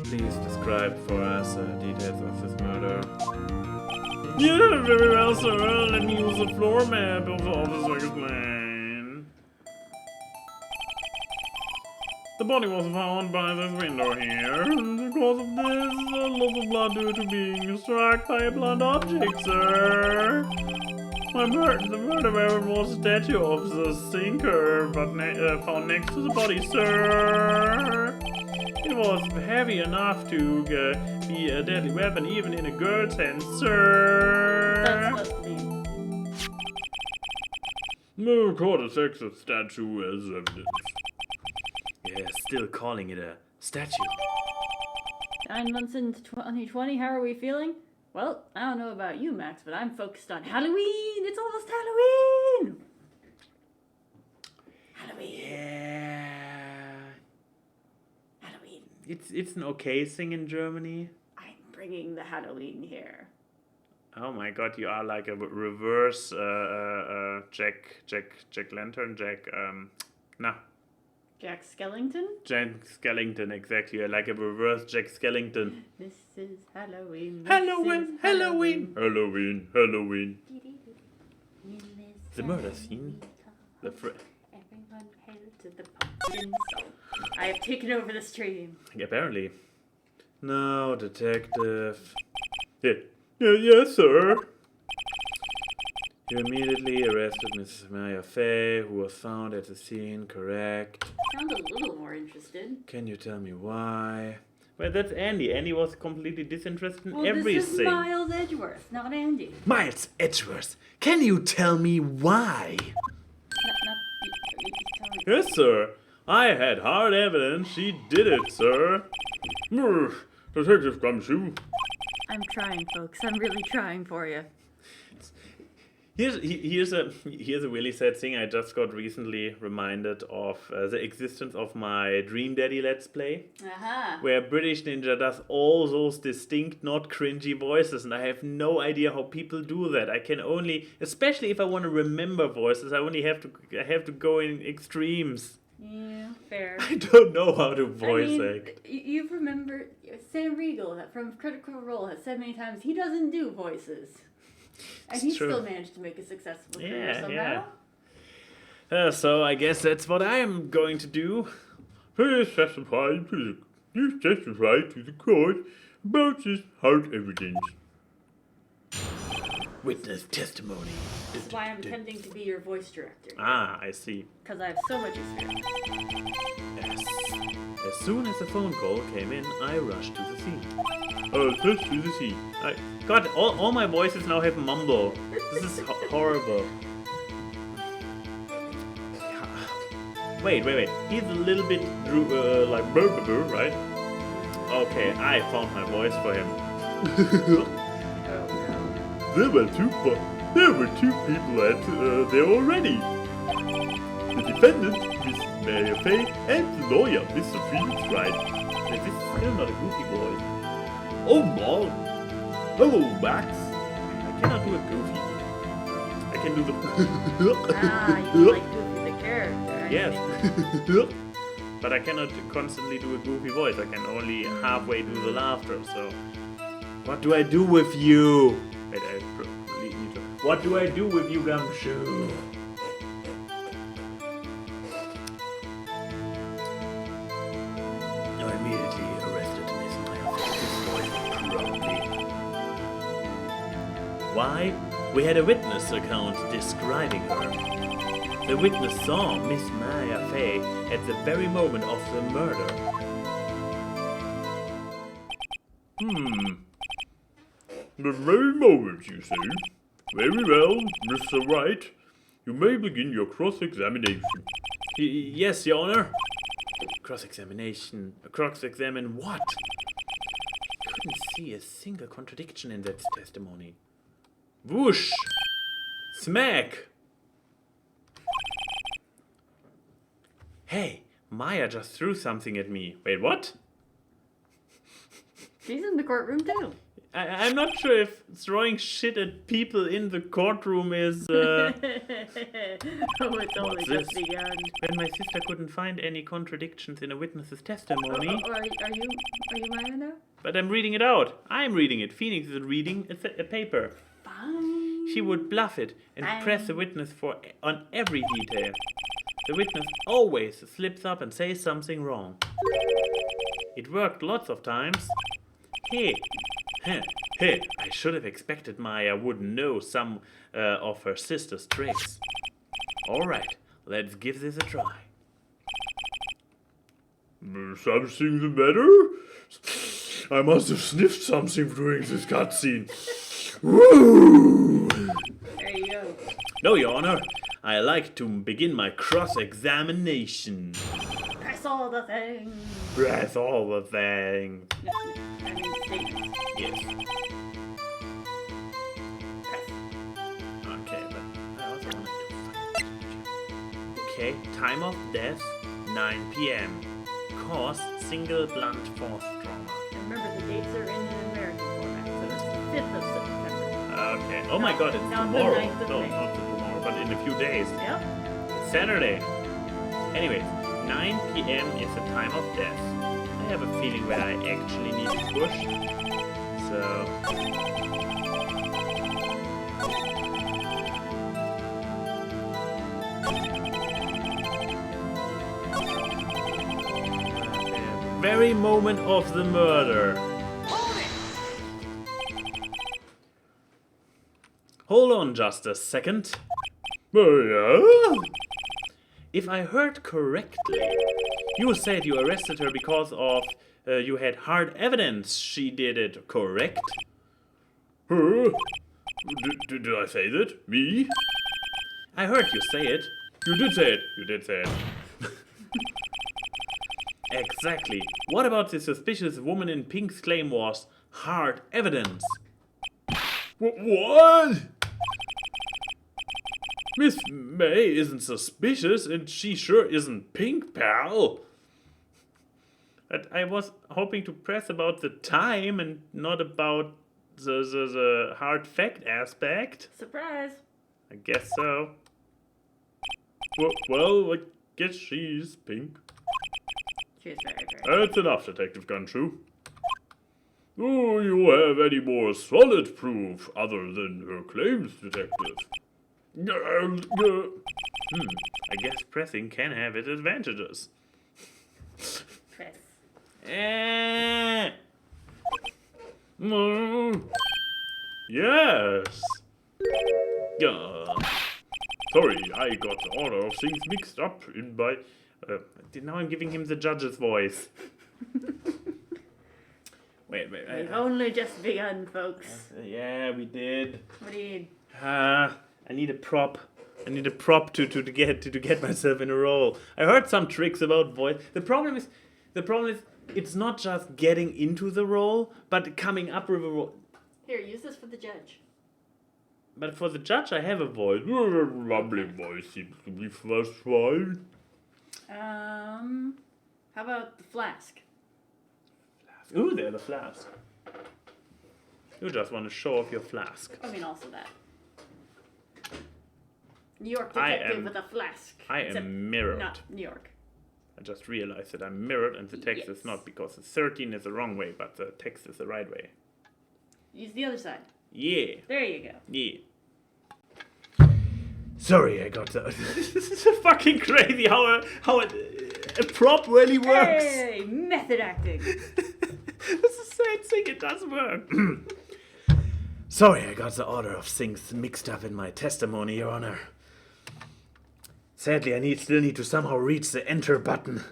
Please describe for us details of this murder. Yeah, very well, sir. Let me use the floor map of the officer's plan. The body was found by this window here, and because of this, a loss of blood due to being struck by a blunt object, sir. The murder weapon was a statue of the sinker, but found next to the body, sir. It was heavy enough to be a deadly weapon, even in a girl's hand, sir. That's supposed to be. No court accepts the statue as evidence. Yeah, still calling it a statue. 9 months into 2020, how are we feeling? Well, I don't know about you, Max, but I'm focused on Halloween! It's almost Halloween! Halloween! Yeah. Halloween. It's an okay thing in Germany. I'm bringing the Halloween here. Oh my god, you are like a reverse Jack Lantern, Jack Skellington? Jack Skellington, exactly. You're like a reverse Jack Skellington. This is Halloween. Halloween, Halloween, Halloween, Halloween. The murder scene. Everyone hail to the pumpkin song. I have taken over the stream. Apparently. Now, detective. Yes, sir. You immediately arrested Mrs. Nayafei, who was found at the scene, correct? Sound a little more interested. Can you tell me why? Well, that's Andy. Andy was completely disinterested in everything. This is Miles Edgeworth, not Andy. Miles Edgeworth, can you tell me why? Yes, sir. I had hard evidence she did it, sir. Detective Gumshoe. I'm trying, folks. I'm really trying for you. Here's a really sad thing. I just got recently reminded of the existence of my Dream Daddy Let's Play, where British Ninja does all those distinct, not cringy voices, and I have no idea how people do that. I can only, especially if I want to remember voices, I have to go in extremes. Yeah, fair. I don't know how to voice act. You remember Sam Riegel from Critical Role has said many times he doesn't do voices. And he still managed to make a successful career somehow. Yeah. So I guess that's what I am going to do. Please testify to the court about this hard evidence. Witness testimony. That's why I'm pretending to be your voice director. Ah, I see. Because I have so much experience. Yes. As soon as the phone call came in, I rushed to the scene. First to the scene. God, all my voices now have mumble. This is horrible. Wait. He's a little bit like burr, right? Okay, I found my voice for him. There were two people there already. The defendant, Miss Mary Fay, and the lawyer, Mr. Felix Wright. This is still not a goofy voice. Oh, Mom! Hello, Max! I cannot do a goofy. I can do the... you like Goofy the character. Yes. But I cannot constantly do a goofy voice. I can only halfway do the laughter, so... What do I do with you? Wait, I probably need to... What do I do with you, Gumshoe? I immediately arrested Miss Meyer's voice proudly. Why? We had a witness account describing her. The witness saw Miss Maya Fay at the very moment of the murder. The very moment, you say? Very well, Mr. Wright. You may begin your cross-examination. Yes, Your Honor. Cross-examination? Cross-examine what? Couldn't see a single contradiction in that testimony. Whoosh! Smack! Hey, Maya just threw something at me. Wait, what? She's in the courtroom too. I'm not sure if throwing shit at people in the courtroom is, Oh, it's only just this? begun. When my sister couldn't find any contradictions in a witness's testimony. Are you Maya now? But I'm reading it out. I'm reading it. Phoenix is reading a paper. Fine. She would bluff it and Fine. press the witness on every detail. The witness always slips up and says something wrong. It worked lots of times. Hey, I should have expected Maya would know some of her sister's tricks. Alright, let's give this a try. Something the matter? I must have sniffed something during this cutscene. Woo! There you go. No, Your Honor. I like to begin my cross-examination. Press all the things. Press all the things. I mean statements. Yes. Press. Okay, but I also want to find. Okay, time of death, 9 p.m. Cause, single blunt force trauma. And remember, the dates are in an American format, so it's the 5th of September. Okay. Oh my God, it's Not the tomorrow. 9th of No, May. not tomorrow, but in a few days. Yep. Saturday. Anyways, 9 p.m. is the time of death. I have a feeling where I actually need to push. So... very moment of the murder. Hold on just a second. If I heard correctly, you said you arrested her because of you had hard evidence she did it, correct? Did I say that? Me? I heard you say it. You did say it. You did say it. Exactly. What about the suspicious woman in pink's claim was hard evidence? What? Miss May isn't suspicious, and she sure isn't pink, pal. But I was hoping to press about the time and not about the hard fact aspect. Surprise. I guess so. Well, I guess she's pink. She is very, very. That's enough, Detective Gunshoe. Do you have any more solid proof other than her claims, Detective? I guess pressing can have its advantages. Press. Yes. Sorry, I got the order of things mixed up in by... now I'm giving him the judge's voice. Wait. We've only just begun, folks. Yeah, we did. What do you need? I need a prop. I need a prop to get myself in a role. I heard some tricks about voice. The problem is, it's not just getting into the role, but coming up with a role. Here, use this for the judge. But for the judge, I have a voice. Lovely voice seems to be first fine. How about the flask? Ooh, there's the flask. You just want to show off your flask. I mean, also that. New York detective with a flask. I am mirrored. Not New York. I just realized that I'm mirrored and the text is not, because the 13 is the wrong way, but the text is the right way. Use the other side. Yeah. There you go. Yeah. Sorry, I got the... This is fucking crazy how a prop really works. Hey, method acting. That's the same thing, it does work. Sorry, I got the order of things mixed up in my testimony, Your Honor. Sadly, I still need to somehow reach the enter button,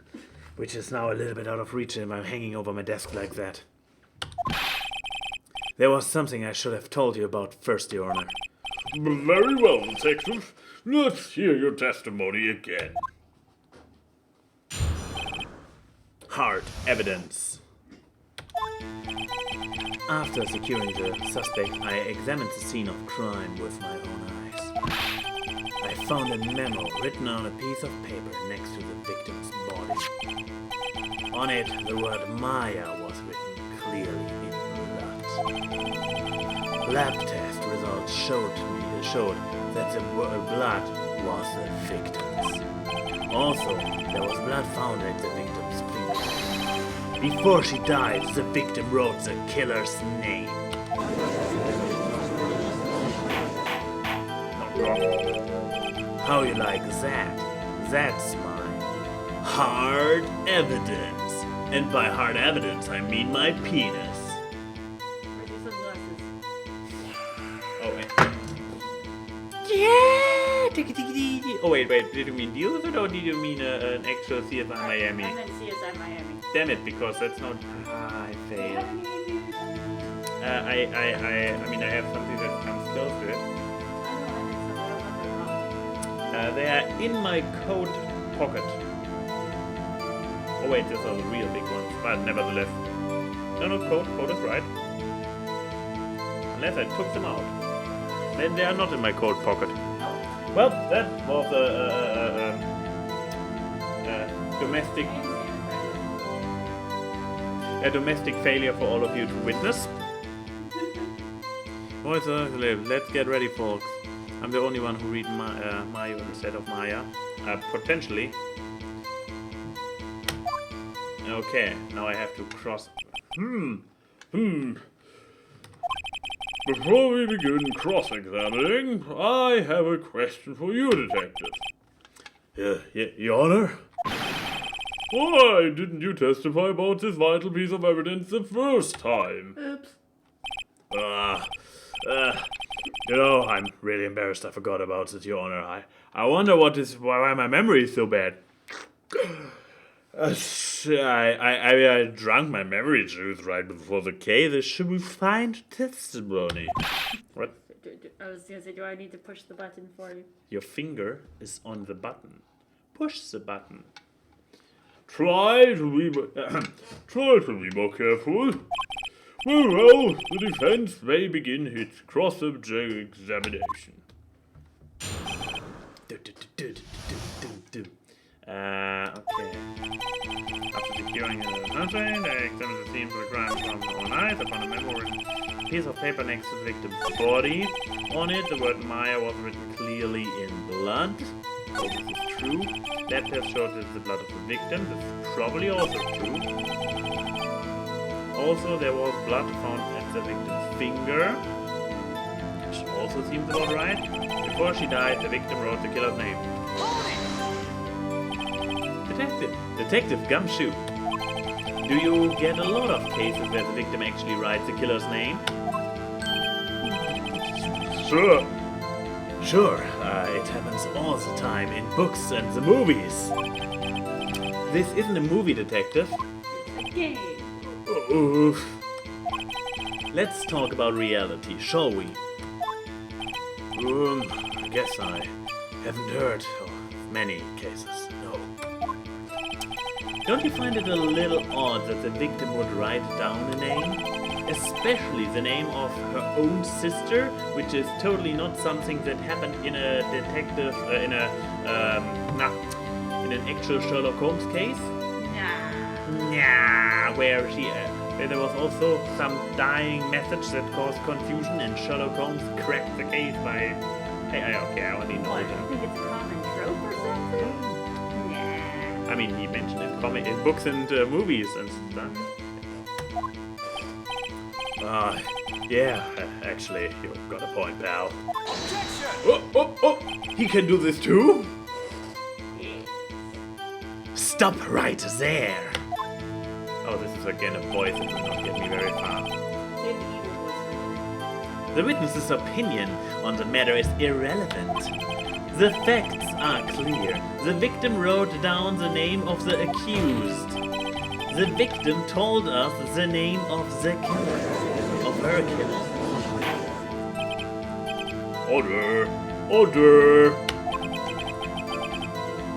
which is now a little bit out of reach if I'm hanging over my desk like that. There was something I should have told you about first, Your Honor. Very well, detective. Let's hear your testimony again. Hard evidence. After securing the suspect, I examined the scene of crime with my own eyes. I found a memo written on a piece of paper next to the victim's body. On it, the word Maya was written clearly in blood. Lab test results showed that the blood was the victim's. Also, there was blood found at the victim's finger. Before she died, the victim wrote the killer's name. How you like that? That's my hard evidence. And by hard evidence, I mean my penis. Where's your sunglasses? Oh, wait. Yeah! Oh, wait. Did you mean deals or did you mean an actual CSI Miami? I meant CSI Miami. Damn it, because that's not... I failed. I mean, I have something that comes close to it. They are in my coat pocket. Oh wait, these are the real big ones, but nevertheless. No, coat is right. Unless I took them out. Then they are not in my coat pocket. Well, that was a domestic failure for all of you to witness. Let's get ready, folks. I'm the only one who read Maya instead of Maya. Potentially. Okay, now I have to cross... Before we begin cross-examining, I have a question for you, detective. Your Honor? Why didn't you testify about this vital piece of evidence the first time? Oops. I'm really embarrassed I forgot about it, Your Honor. I wonder why my memory is so bad. I drank my memory juice right before the case. This should be fine testimony. What? I was gonna say, do I need to push the button for you? Your finger is on the button. Push the button. Try to be more careful. Well, the defense may begin its cross-examination. Okay. After securing the nothing, they examined the scene for the crime from their own eyes. I found a memo written piece of paper next to the victim's body. On it, the word Maya was written clearly in blood. Oh, this is true. Lab test showed that it's the blood of the victim. This is probably also true. Also, there was blood found at the victim's finger, which also seems about right. Before she died, the victim wrote the killer's name. Detective Gumshoe. Do you get a lot of cases where the victim actually writes the killer's name? Sure. Sure, it happens all the time in books and the movies. This isn't a movie, detective. It's a game. Let's talk about reality, shall we? I guess I Haven't heard of many cases, no. Don't you find it a little odd that the victim would write down a name? Especially the name of her own sister, which is totally not something that happened in a detective, in an actual Sherlock Holmes case. Nah, where there was also some dying message that caused confusion, and Sherlock Holmes cracked the case by. Hey, okay, I already know What, it. you think it's a common trope or something? Nah. I mean, he mentioned it in books and movies and stuff. Yeah, actually, you've got a point, pal. Oh, he can do this too? Stop right there! Oh, this is again a voice that will not get me very far. The witness's opinion on the matter is irrelevant. The facts are clear. The victim wrote down the name of the accused. The victim told us the name of the killer. Of her killer. Order!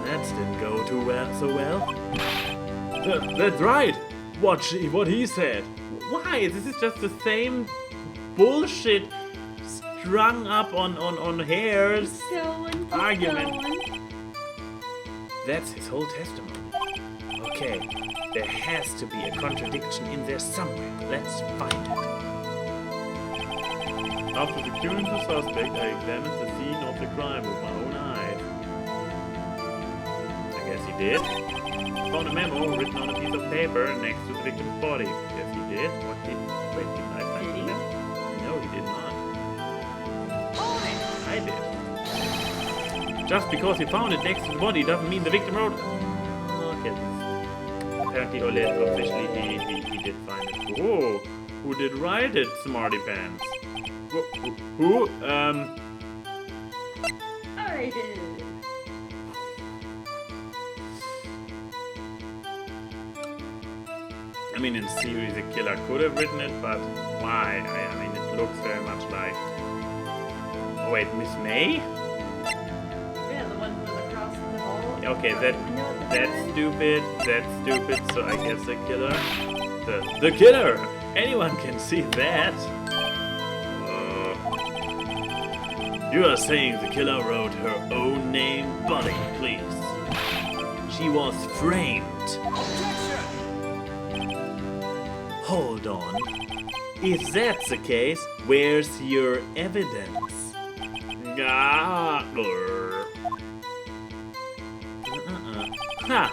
That didn't go too so well. That's right. What he said. Why? This is just the same bullshit strung up on hairs argument. That's his whole testimony. Okay, there has to be a contradiction in there somewhere. Let's find it. After securing the suspect, I examined the scene of the crime with my own eyes. I guess he did. Found a memo written on a piece of paper next to the victim's body. Yes, he did. Wait, did I find the memo? No, he did not. I did. Just because he found it next to the body doesn't mean the victim wrote it. Okay. Apparently, officially, he did find it. Oh, who did write it, smarty pants? Who? I did. I mean, in theory, the killer could have written it, but why? I mean, it looks very much like... Oh, wait, Miss May? Yeah, the one who was across the hall. Okay, that's stupid. That's stupid, so I guess the killer... The killer! Anyone can see that! You are saying the killer wrote her own name? Buddy, please. She was framed. Hold on. If that's the case, where's your evidence? Ha!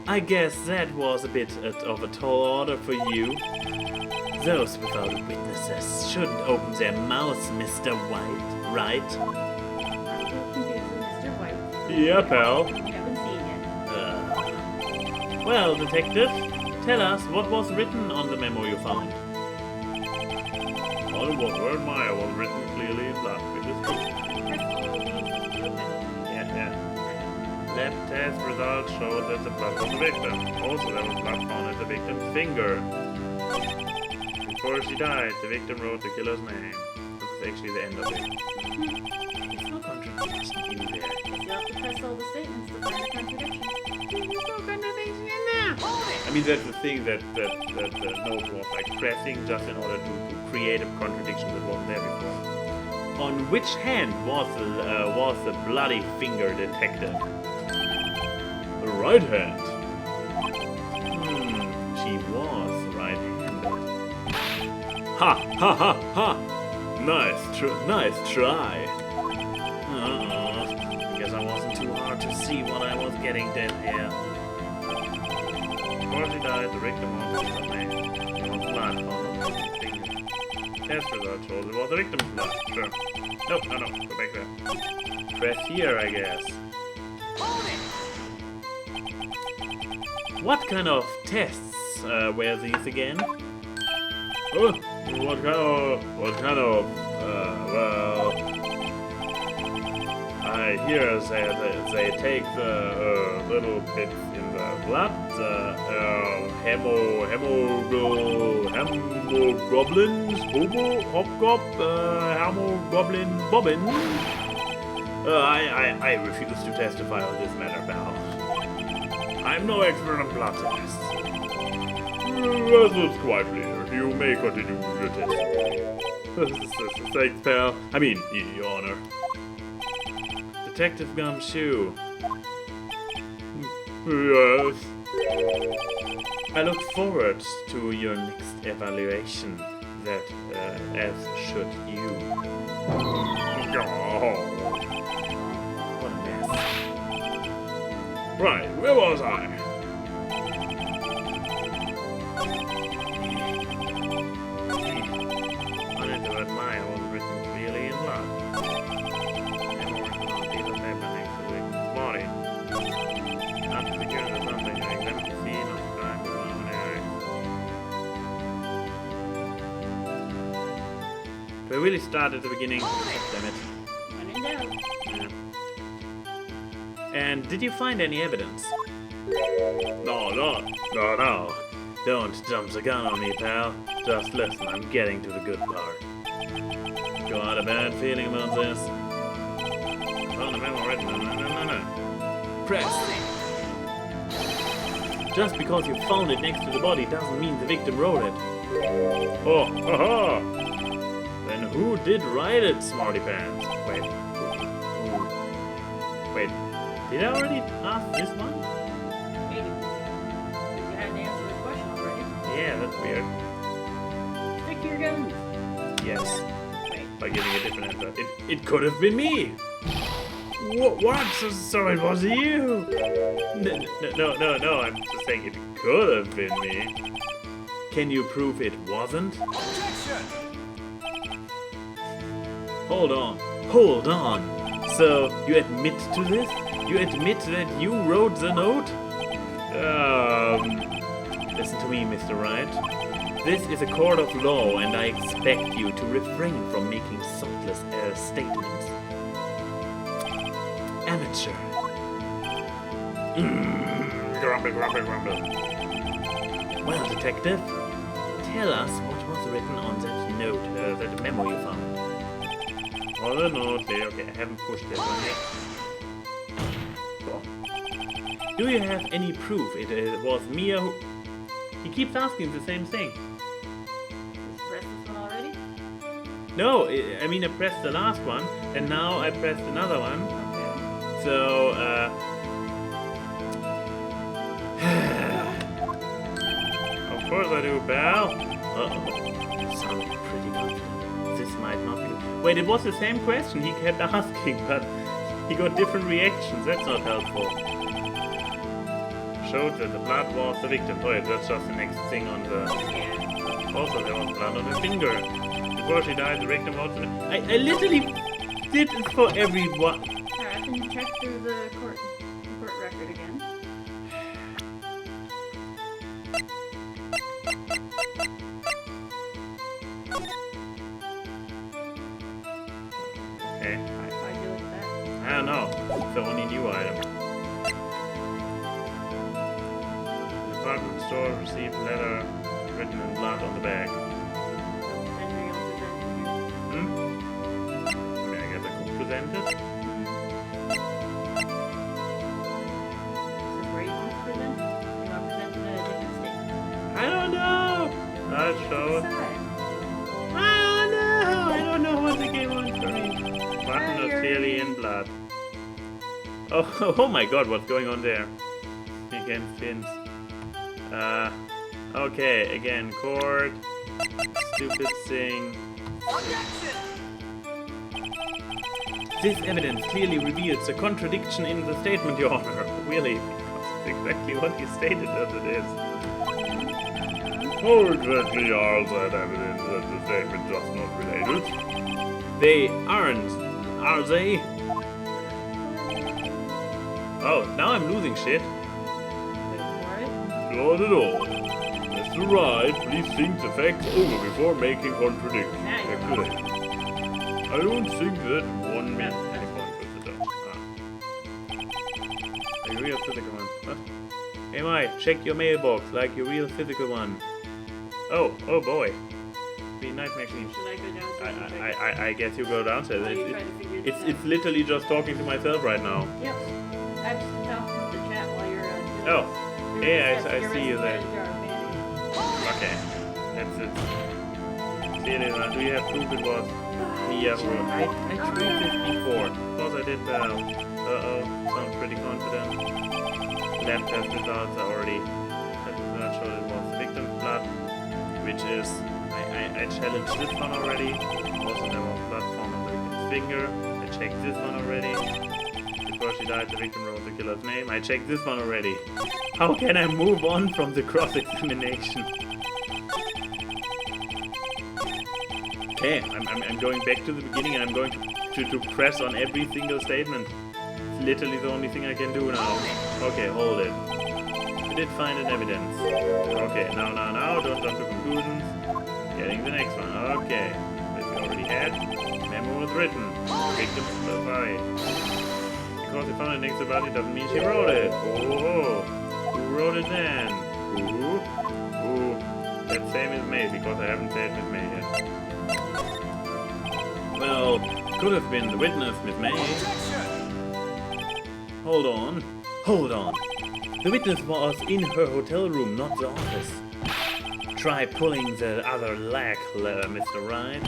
I guess that was a bit of a tall order for you. Those without witnesses shouldn't open their mouths, Mr. White, right? Mr. White. Yeah, pal. You haven't seen yet. Well, detective, tell us what was written on the memo you found. All it was word Maya was written clearly in blood, which is true. Yeah. Lab test results showed that the blood was the victim. Also, there was blood found at the victim's finger. Before she died, the victim wrote the killer's name. That's actually the end of it. There's no contradiction in there. You have to press all the statements to find a contradiction. There's no contradiction in there. I mean, that's the thing that the note was like pressing just in order to create a contradiction that wasn't there before. On which hand was the bloody finger, detective? The right hand. She was right-handed. Ha! Nice try. I guess I wasn't too hard to see what I was getting at here. Before she died, the victim was the name. There was blood on the finger. Test results showed it was the victim's blood. Sure. No, go back there. Press here, I guess. What kind of tests were these again? Oh, what kind of, well, I hear they take the little bits in the blood, hemoglobins, hemoglobin bobbin. I refuse to testify on this matter, pal. I'm no expert on blood tests. As it's quite clear, you may continue with your testimony. Thanks, pal. I mean, Your Honor. Detective Gumshoe. Yes. I look forward to your next evaluation. That, as should you. Oh. What a mess. Right, where was I? Honest about mine was written clearly in blood. Never written on a piece of paper next to the victim's body. Not to secure the something I examined the scene of the crime with my own eyes. Do I really start at the beginning? Oh, damn it. When in doubt. Yeah. And did you find any evidence? No. Don't jump the gun on me, pal. Just listen, I'm getting to the good part. Got a bad feeling about this? Found a memo written. No. Press. Just because you found it next to the body doesn't mean the victim wrote it. Oh, haha! Then who did write it, Smarty Pants? Wait. Wait. Did I already ask this one? Maybe. You had to answer the question already. Yeah, that's weird. Stick to your guns. Yes. Wait. By giving a different answer. It could have been me! What? So it was you? No, I'm just saying it could have been me. Can you prove it wasn't? Hold on. So, you admit to this? You admit that you wrote the note? Listen to me, Mr. Wright. This is a court of law, and I expect you to refrain from making thoughtless statements. Amateur. Grumble. Well, detective, tell us what was written on that note, that memo you found. On the note, Okay, I haven't pushed that one yet. Do you have any proof it was Mia who... He keeps asking the same thing. Press this one already? No, I mean I pressed the last one, and now I pressed another one. Okay. So, of course I do, pal. Uh-oh. You sound pretty confident. This might not be... Wait, it was the same question he kept asking, but he got different reactions. That's not helpful. Showed that the blood was the victim. Oh, yeah, that's just the next thing on the... Also, there was blood on her finger. Before she died, the victim was... I literally did it for everyone. Alright, I can check through the court record again. Okay. Why'd you look at that? I don't know. It's the only new item. The department store received a letter written in blood on the bag. Then real present here. I mean, I guess I could present it. Is this where you want to present? You want to present in a different state? I don't know. I'll show it. Decide. I don't know what the game wants for me. Button is clearly in blood. Oh my god, what's going on there? Against pins. Okay, again, court. Stupid thing. This evidence clearly reveals a contradiction in the statement, Your Honor. Really? Because it's exactly what you stated that it is. How exactly are that evidence that the statement just not related? They aren't, are they? Oh, now I'm losing shit. Wait for it. Not at all. Mr. Wright, please think the facts over before making contradictions. Now you're Excellent. I don't think that one minute. Are you real physical one? What? Hey Mike, check your mailbox like your real physical one. Oh boy. The night machine. Should I go downstairs and check it? I guess you go downstairs. While you try to figure this out? It's literally just talking to myself right now. Yep. I'm just talking to the chat while you're doing Oh. this. Yeah, I You're see you there. resting in a jar of mayonnaise. Okay. That's it. See you later. Do you have proof it was me? I tried this before. Of course I did well. Uh-oh. Sounds pretty confident. Lab test results are already... That showed it was victim's blood. Which is... I challenged this one already. Also there was blood found on the victim's finger. I checked this one already. Before she died, the victim wrote the killer's name. I checked this one already. How can I move on from the cross-examination? Okay, I'm going back to the beginning and I'm going to press on every single statement. It's literally the only thing I can do now. Okay, hold it. I did find an evidence. Okay, now, don't jump to conclusions. Getting the next one. Okay, this we already had. Memo was written. Victim body. Because he found it next to the body doesn't mean she wrote it. Oh, who wrote it then? Who? That same as May, because I haven't said Miss May yet. Well, could have been the witness, Miss May. Hold on. The witness was in her hotel room, not the office. Try pulling the other leg, Mr. Wright.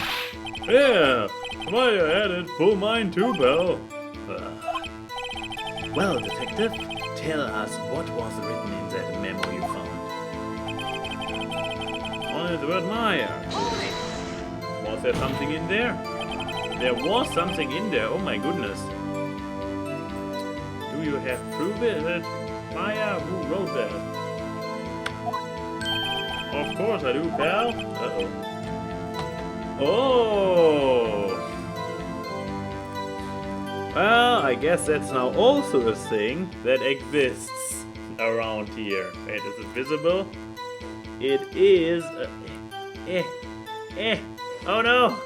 Yeah, while you're at it, pull mine too, pal. Well, detective, tell us what was written in that memo you found. Only the word Maya. Was there something in there? There was something in there, oh my goodness. Do you have proof that Maya, who wrote that? Of course I do, pal. Uh-oh. Oh! Well, I guess that's now also a thing that exists around here. Wait, is it visible? It is... Oh no!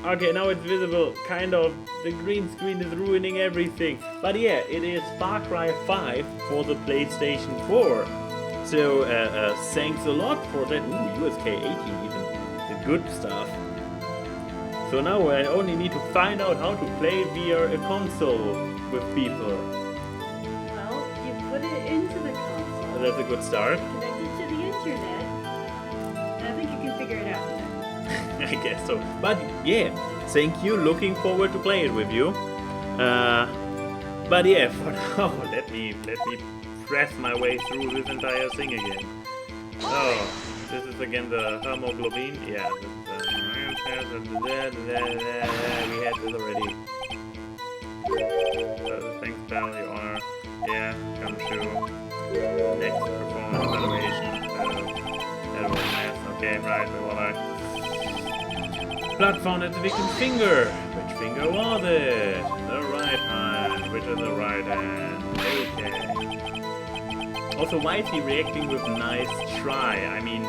Okay, now it's visible. Kind of. The green screen is ruining everything. But yeah, it is Far Cry 5 for the PlayStation 4. So, thanks a lot for that. Ooh, USK 18 even. The good stuff. So now I only need to find out how to play via a console with people. Well, you put it into the console. That's a good start. Connect it to the internet. And I think you can figure it out from there. I guess so. But yeah, thank you. Looking forward to play it with you. But yeah, for now, let me press my way through this entire thing again. Oh, this is again the hemoglobin. Yeah, we had this already. Thanks, pal. Your honor. Yeah, come true. Next performance evaluation. That was nice. Okay, right. We wanna. Blood found at the victim's finger. Which finger was it? The right hand. Which is the right hand? Okay. Also, why is he reacting with nice try? I mean,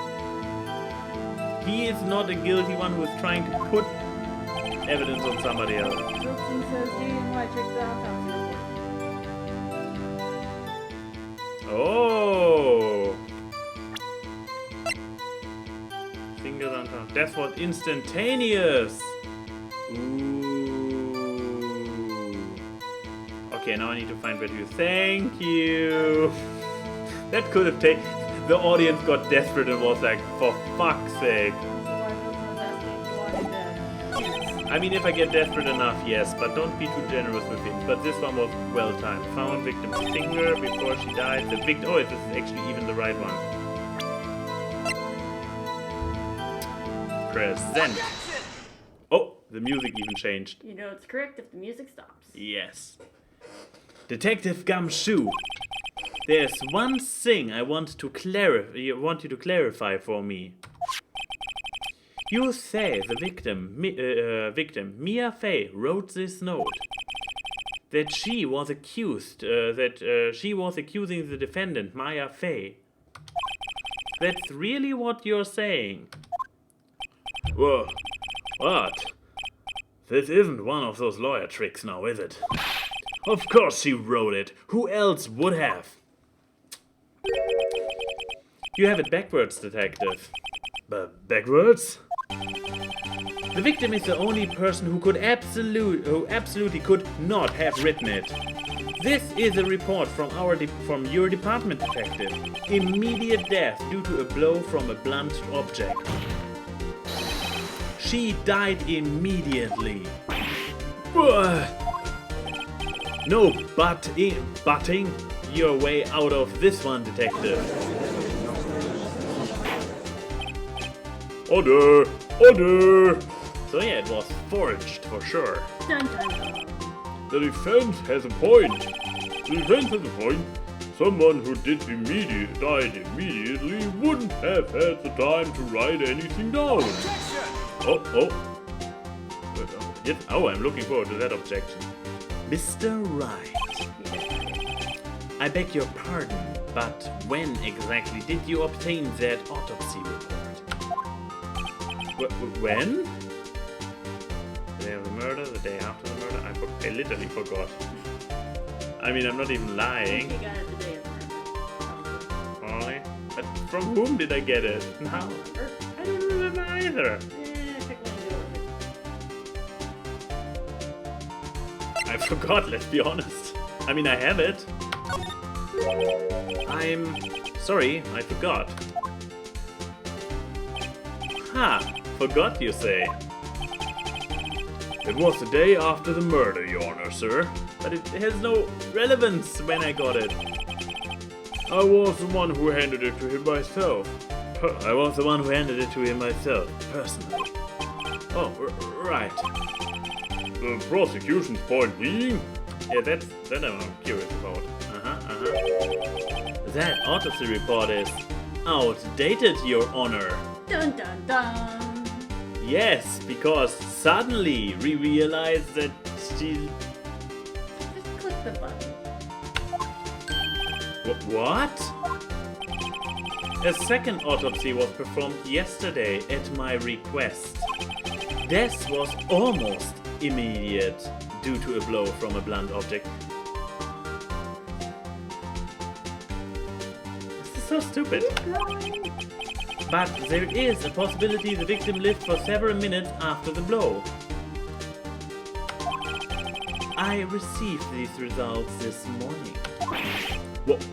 he is not a guilty one who is trying to put evidence on somebody else. Wilson says, do you want to check the autopsy report? Oh! Fingers on top. Death was instantaneous! Ooh. Okay, now I need to find where to. Thank you! That could have taken... The audience got desperate and was like, for fuck's sake. I mean, if I get desperate enough, yes, but don't be too generous with it. But this one was well timed. Found victim's finger before she died. The victim... Oh, this is actually even the right one. Present. Oh, the music even changed. You know it's correct if the music stops. Yes. Detective Gumshoe. There's one thing I want you to clarify for me. You say the victim, Mia Fey, wrote this note. That she was accusing the defendant, Maya Fey. That's really what you're saying. Whoa, what? This isn't one of those lawyer tricks now, is it? Of course she wrote it. Who else would have? You have it backwards, detective. Backwards? The victim is the only person who absolutely could not have written it. This is a report from your department, detective. Immediate death due to a blow from a blunt object. She died immediately. No butting your way out of this one, detective. Order! Order! So yeah, it was forged for sure. Dun dun dun. The defense has a point. The defense has a point. Someone who died immediately wouldn't have had the time to write anything down. Oh. Yes. Oh, I'm looking forward to that objection. Mr. Wright, I beg your pardon, but when exactly did you obtain that autopsy report? When? The day of the murder, the day after the murder? I literally forgot. I mean, I'm not even lying. You got it the day of the murder. Probably. But from whom did I get it? Now? I don't remember either. Pick one and go with it. I forgot, let's be honest. I mean, I have it. I'm sorry, I forgot. Ha! Forgot, you say? It was the day after the murder, Your Honor, sir. But it has no relevance when I got it. I was the one who handed it to him myself. I was the one who handed it to him myself, personally. Oh, right. The prosecution's point being? Yeah, that I'm curious about. That autopsy report is outdated, Your Honor. Dun dun dun. Yes, because suddenly we realized that she... Just click the button. What? A second autopsy was performed yesterday at my request. Death was almost immediate due to a blow from a blunt object. This is so stupid. But there is a possibility the victim lived for several minutes after the blow. I received these results this morning.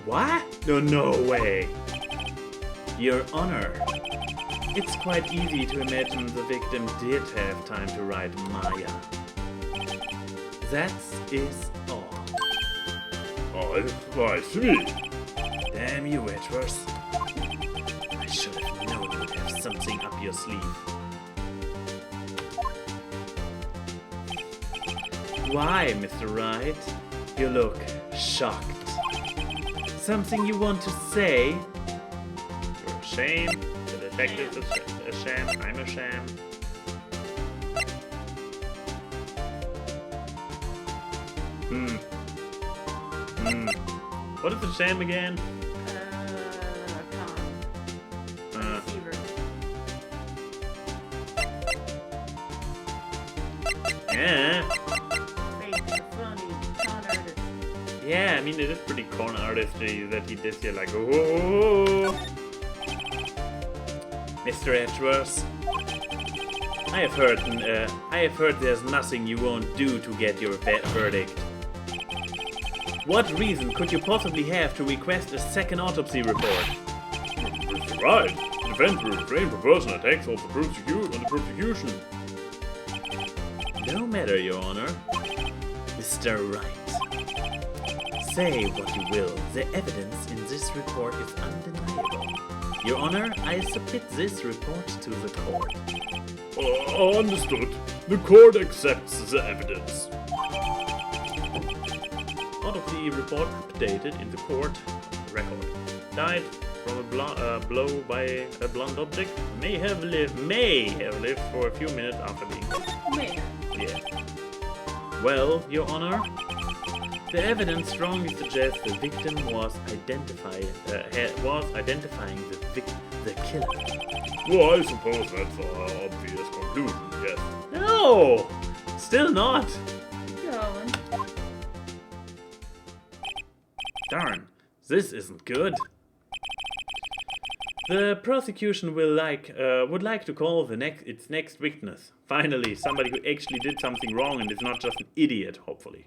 What? No way. Your Honor, it's quite easy to imagine the victim did have time to write Maya. That is all. I see. Damn you, Edgeworth. I should have known you'd have something up your sleeve. Why, Mr. Wright? You look shocked. Something you want to say? You're ashamed. The detective's a sham. I'm a sham. What is the sham again? Con. Deceiver. Yeah. Fake, funny, con artist. Yeah, I mean, it is pretty con artistry that he did here, like, oh. Mr. Edgeworth, I have heard there's nothing you won't do to get your verdict. What reason could you possibly have to request a second autopsy report? Mr. Wright, the defense will refrain from personal attacks on the prosecution. No matter, Your Honor. Mr. Wright, say what you will, the evidence in this report is undeniable. Your Honor, I submit this report to the court. Understood. The court accepts the evidence. Autopsy report updated in the court record. Died from a blow by a blunt object. May have lived for a few minutes after being killed. May. Yeah. Well, Your Honor, the evidence strongly suggests the victim was identifying the killer. Well, I suppose that's an obvious conclusion, yes. No! Still not! Going. Darn, this isn't good. The prosecution would like to call its next witness. Finally, somebody who actually did something wrong and is not just an idiot, hopefully.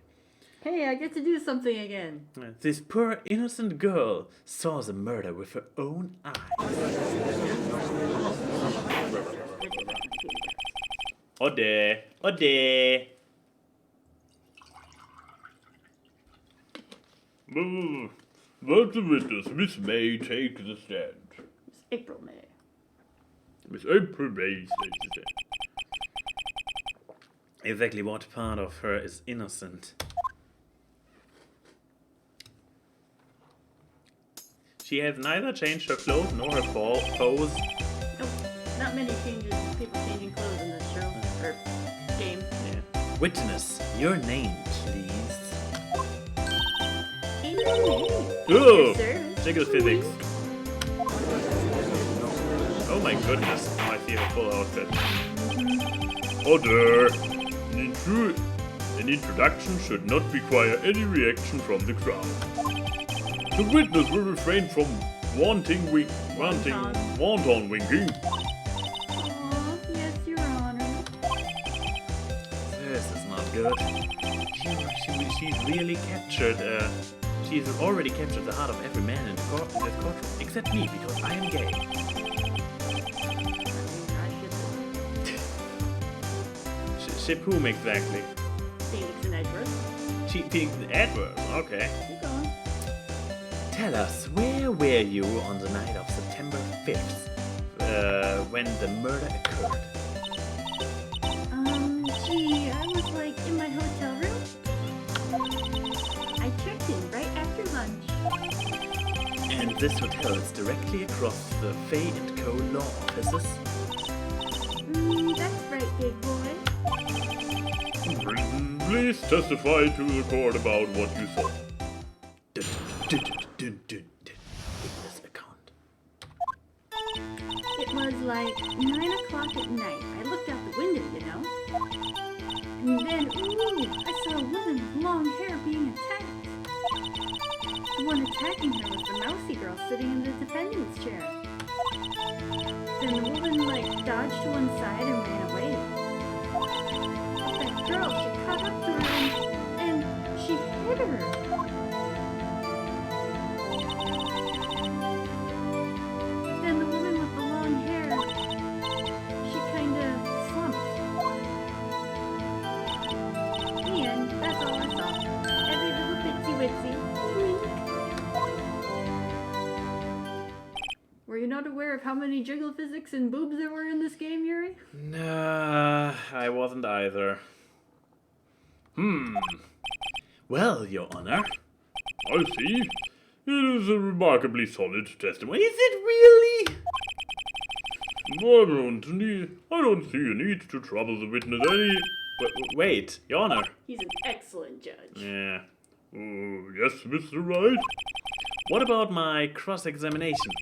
Hey, I get to do something again. This poor innocent girl saw the murder with her own eyes. Ode! Ode! Let the witness, Miss May, take the stand. It's April May. Miss April May takes the stand. Exactly what part of her is innocent? She has neither changed her clothes nor her pose. Nope, not many people changing clothes in this show, or game. Yeah. Witness, your name, please. Oh, Jiggle physics. Oh my goodness, I see her full outfit. Order! An introduction should not require any reaction from the crowd. The witness will refrain from wanton winking. Aw, yes, Your Honor. This is not good. She's really captured, she's already captured the heart of every man in this courtroom, except me, because I am gay. Ship whom exactly? Phoenix and Edward. Phoenix Edward, okay. Keep going. Tell us, where were you on the night of September 5th, when the murder occurred? Gee, I was like in my hotel room. I checked in right after lunch. And this hotel is directly across the Fay & Co. law offices? That's right, big boy. Please testify to the court about what you saw. Witness account. It was like 9 o'clock at night. I looked out the window, you know. And then, I saw a woman with long hair being attacked. The one attacking her was the mousy girl sitting in the defendant's chair. Then the woman, dodged to one side and ran away. But that girl, she caught up to her and she hit her. Then the woman with the long hair, she kinda slumped. And that's all I saw. Every little bitsy witsy. Were you not aware of how many jiggle physics and boobs there were in this game, Yuri? Nah, I wasn't either. Well, Your Honor. I see. It is a remarkably solid testimony. Is it really? I don't see a need to trouble the witness any. Wait, Your Honor. He's an excellent judge. Yeah. Yes, Mr. Wright? What about my cross-examination?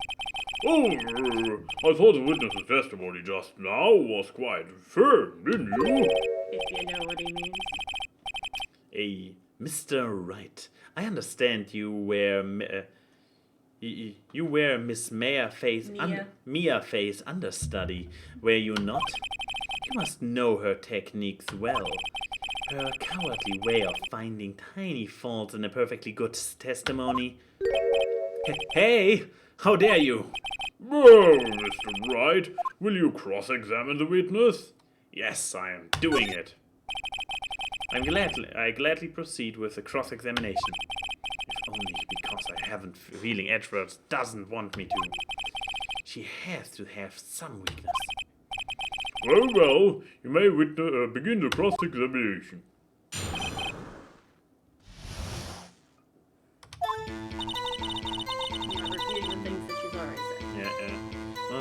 Oh, I thought the witness's testimony just now was quite firm, didn't you? If you know what he means. Hey, Mr. Wright, I understand you wear Miss Mia Face understudy, were you not? You must know her techniques well. Her cowardly way of finding tiny faults in a perfectly good testimony. Hey, how dare you? Oh, Mr. Wright, will you cross-examine the witness? Yes, I am doing it. I gladly proceed with the cross-examination. If only because I haven't feeling Edwards doesn't want me to. She has to have some weakness. Well, you may begin the cross-examination.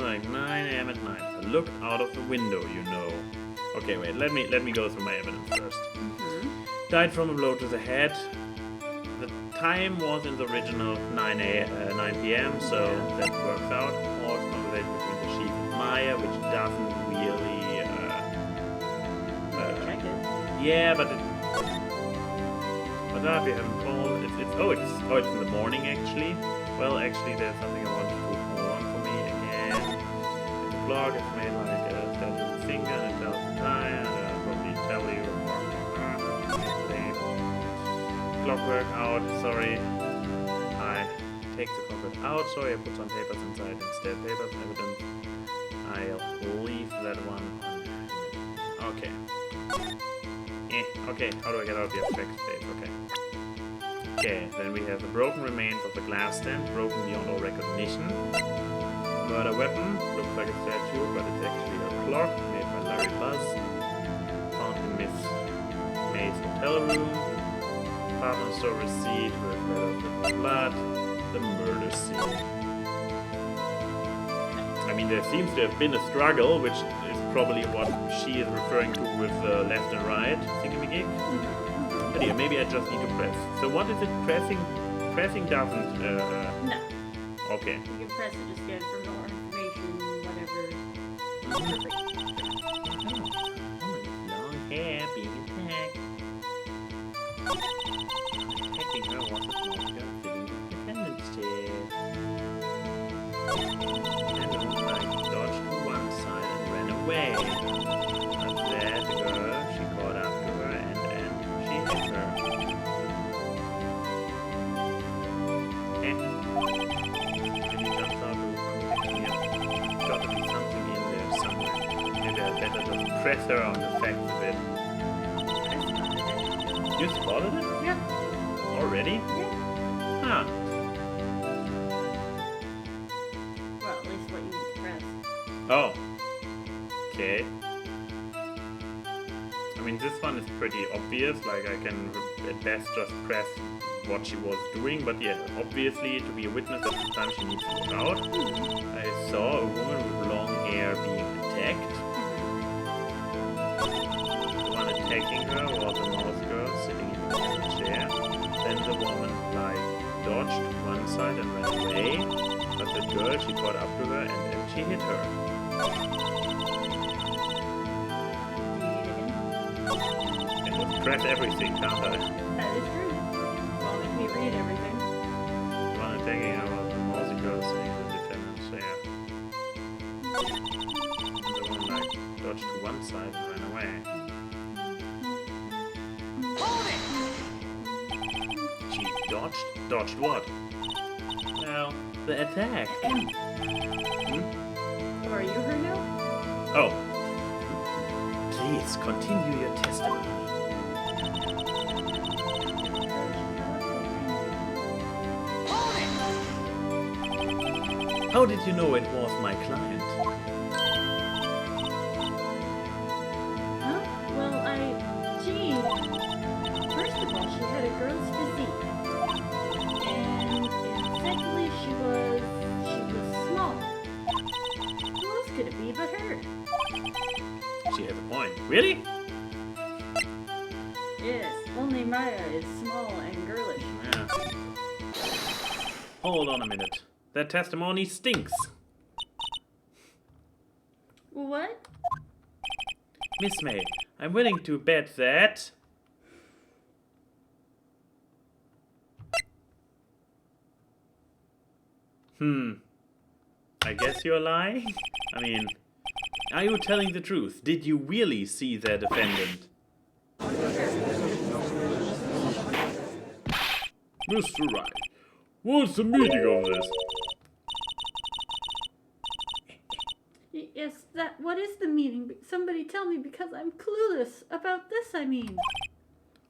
Like 9 a.m. at night. I looked out of the window, you know. Okay, wait, let me go through my evidence first. Died from a blow to the head. The time was in the original 9 p.m., so that works out. False conversation between the sheep and Maya, which doesn't really Check it. yeah, but if you haven't called, it's in the morning actually. Well, actually, there's something I want to hold on for me again. clock is made like a statue finger and it tells the time. Probably tell you more. Clockwork out, sorry. I take the clockwork out, sorry, I put some papers inside instead. Papers, evidence. I'll leave that one on. Okay. Okay, how do I get out of the effect space? Okay. Okay, then we have the broken remains of the glass stand, broken beyond all recognition. Murder weapon, looks like a statue, but it's actually a clock made by Larry Buzz. Found in Miss May's hotel room. Partner store receipt with the blood. The murder scene. I mean, there seems to have been a struggle, which is probably what she is referring to with left and right thingamajig. But yeah, maybe I just need to press. So what is it pressing? Pressing doesn't... No. Okay. You can press it, just get for more information, whatever. Long hair being attacked. Attacking her was a small girl sitting independence chair. And the woman dodged to one side and ran away. But there, the girl, she caught up to her and she hit her. Maybe just how to yeah. Gotta be something in there somewhere. Maybe I better just press her on the facts a bit. You spotted it? Yeah. Already? Yeah. Huh. Well, at least what you need to press. Oh. Okay. I mean, this one is pretty obvious. Like, I can at best just press what she was doing. But yeah, obviously, to be a witness at the time, she needs to look out. I saw a woman with long hair being attacked. The one attacking her was a mouse girl sitting in the chair. Then the woman, like, dodged to one side and ran away. But the girl, she caught up to her and then she hit her. And let's press everything, can't I? That is true. Well, if we read everything. The one attacking her was the mouse girl sitting in the defendant's chair. And the woman, like, dodged to one side and ran away. She dodged? Dodged what? Well, the attack. Are you her now? Oh. Please continue your testimony. How did you know it was my client? Huh? Well, Jean. First of all, she had a girl's physique. And secondly, she was small. Who else could it be but her? She has a point. Really? Yes, only Maya is small and girlish. Yeah. Hold on a minute. That testimony stinks. What? Miss May, I'm willing to bet that... I guess you're lying? I mean, are you telling the truth? Did you really see the defendant? Mr. Wright, what's the meaning of this? Yes, what is the meaning? Somebody tell me, because I'm clueless about this, I mean.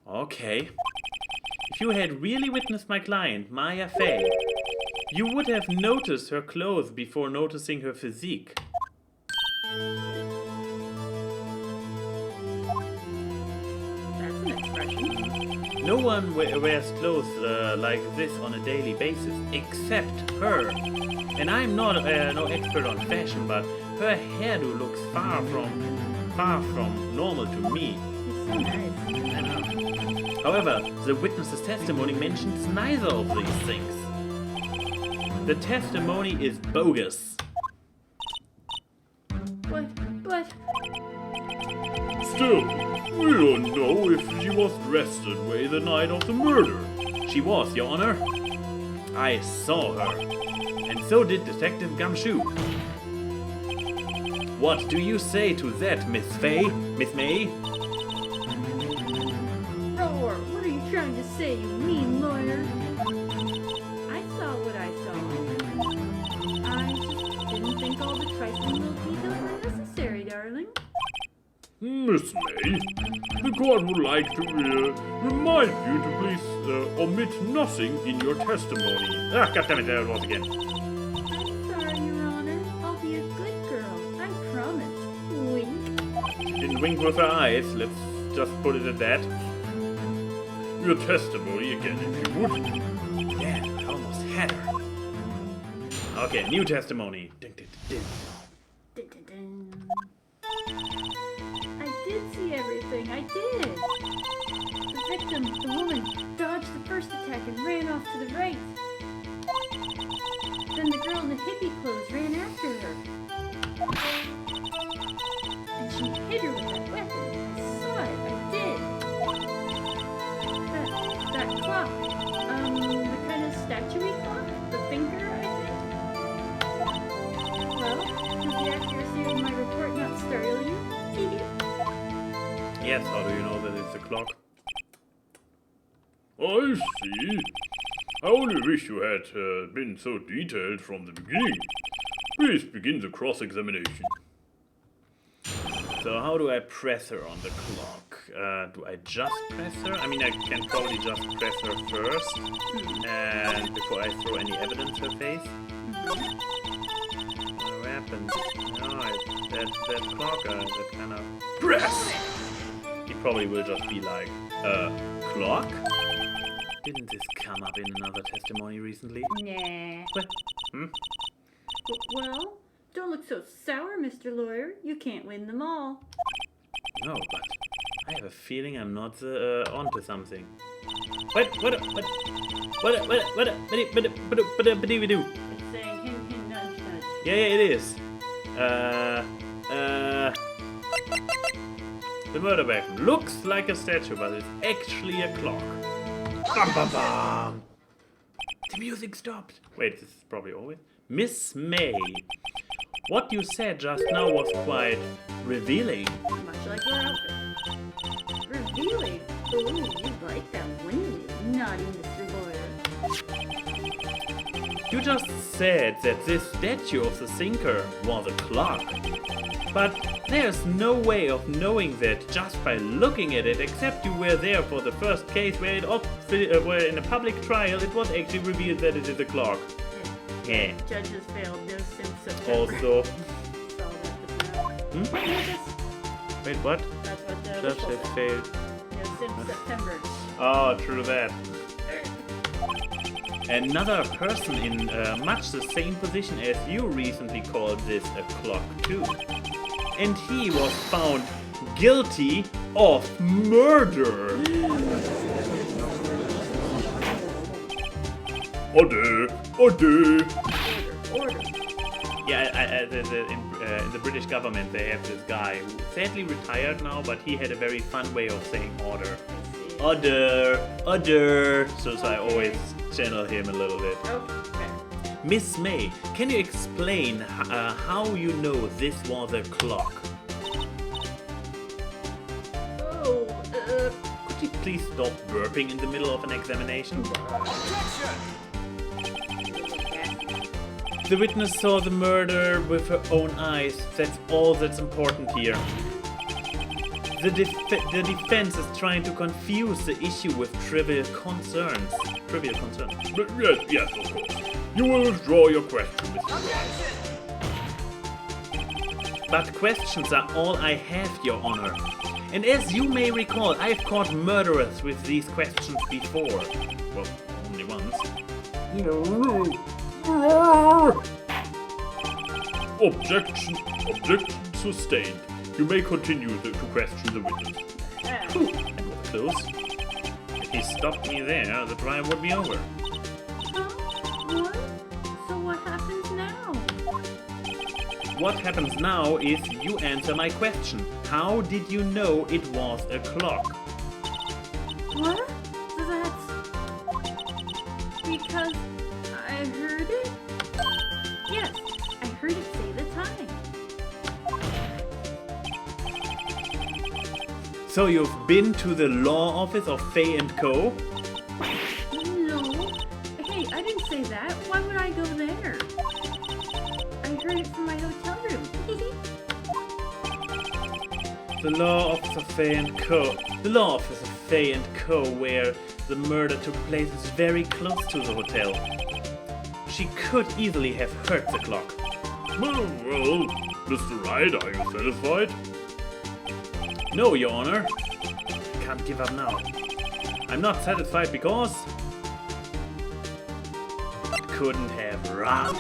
Okay. If you had really witnessed my client, Maya Fey, you would have noticed her clothes before noticing her physique. That's an expression. No one wears clothes like this on a daily basis, except her. And I'm not no expert on fashion, but her hairdo looks far from normal to me. It's so nice. I know. However, the witness's testimony mentions neither of these things. The testimony is bogus. But... Still, we don't know if she was dressed that way the night of the murder. She was, Your Honor. I saw her. And so did Detective Gumshoe. What do you say to that, Miss Fay? Miss May? Roar, what are you trying to say, you mean lawyer? I saw what I saw. I just didn't think all the trifling little details were necessary, darling. Miss May, the court would like to remind you to please omit nothing in your testimony. Ah, goddammit, there it was again. I'm sorry, Your Honor. I'll be a good girl. I promise. Wink. She didn't wink with her eyes, let's just put it at that. Your testimony again, if you would. Yeah, I almost had her. Okay, new testimony. Ding, ding, ding, ding. Dun, dun, dun. I did see everything. I did. The victim, the woman, dodged the first attack and ran off to the right. Then the girl in the hippie clothes ran after her. And she hit her with that weapon. I saw it. I did. That clock. The kind of statuey clock? The thinker, I think? Well, does the accuracy of my report not startle you? Yes, how do you know that it's a clock? I see. I only wish you had been so detailed from the beginning. Please begin the cross-examination. So how do I press her on the clock? Do I just press her? I mean, I can probably just press her first, and before I throw any evidence her face. What happened? No, that clock, that kind of press. He probably will just be like, clock? Didn't this come up in another testimony recently? Nah. What? Hmm? Well, don't look so sour, Mr. Lawyer. You can't win them all. No, but I have a feeling I'm not onto something. What do we do? It's saying hint, hint, nudge, nudge. Yeah, it is. The murder weapon looks like a statue, but it's actually a clock. Bam, bam, bam. The music stopped. Wait, this is probably always. Miss May, what you said just now was quite revealing. Much like your outfit. Revealing? Ooh, you'd like that, wouldn't you? Naughty Mr. Lawyer. You just said that this statue of the thinker was a clock. But there's no way of knowing that just by looking at it, except you were there for the first case where where in a public trial it was actually revealed that it is a clock. Yeah. Judges failed no since September. Also. Saw that just now. Hmm? Wait, what? That's what the Judge official has said. failed. No since September. Oh, true that. Another person in much the same position as you recently called this a clock too. And he was found guilty of murder. Order! Order! Order. Yeah, in the British government they have this guy who sadly retired now, but he had a very fun way of saying order. I see. Order! Order! So I always channel him a little bit. Okay. Miss May, can you explain how you know this was a clock? Oh, Could you please stop burping in the middle of an examination? The witness saw the murder with her own eyes. That's all that's important here. The defense is trying to confuse the issue with trivial concerns. Yes, of course. You will withdraw your question, Mr. Wright. But questions are all I have, Your Honor. And as you may recall, I've caught murderers with these questions before. Well, only once. Objection sustained. You may continue to question the witness. That was close. If he stopped me there, the trial would be over. what? So what happens now? What happens now is you answer my question. How did you know it was a clock? What? That's... Because I heard it? Yes, I heard it say the time. So you've been to the law office of Fay & Co.? No. Hey, I didn't say that. Why would I go there? I heard it from my hotel room. The law office of Fay & Co. The law office of Fay & Co. where the murder took place is very close to the hotel. She could easily have heard the clock. Well, Mr. Wright, are you satisfied? No, Your Honor. I can't give up now. I'm not satisfied because... it couldn't have run.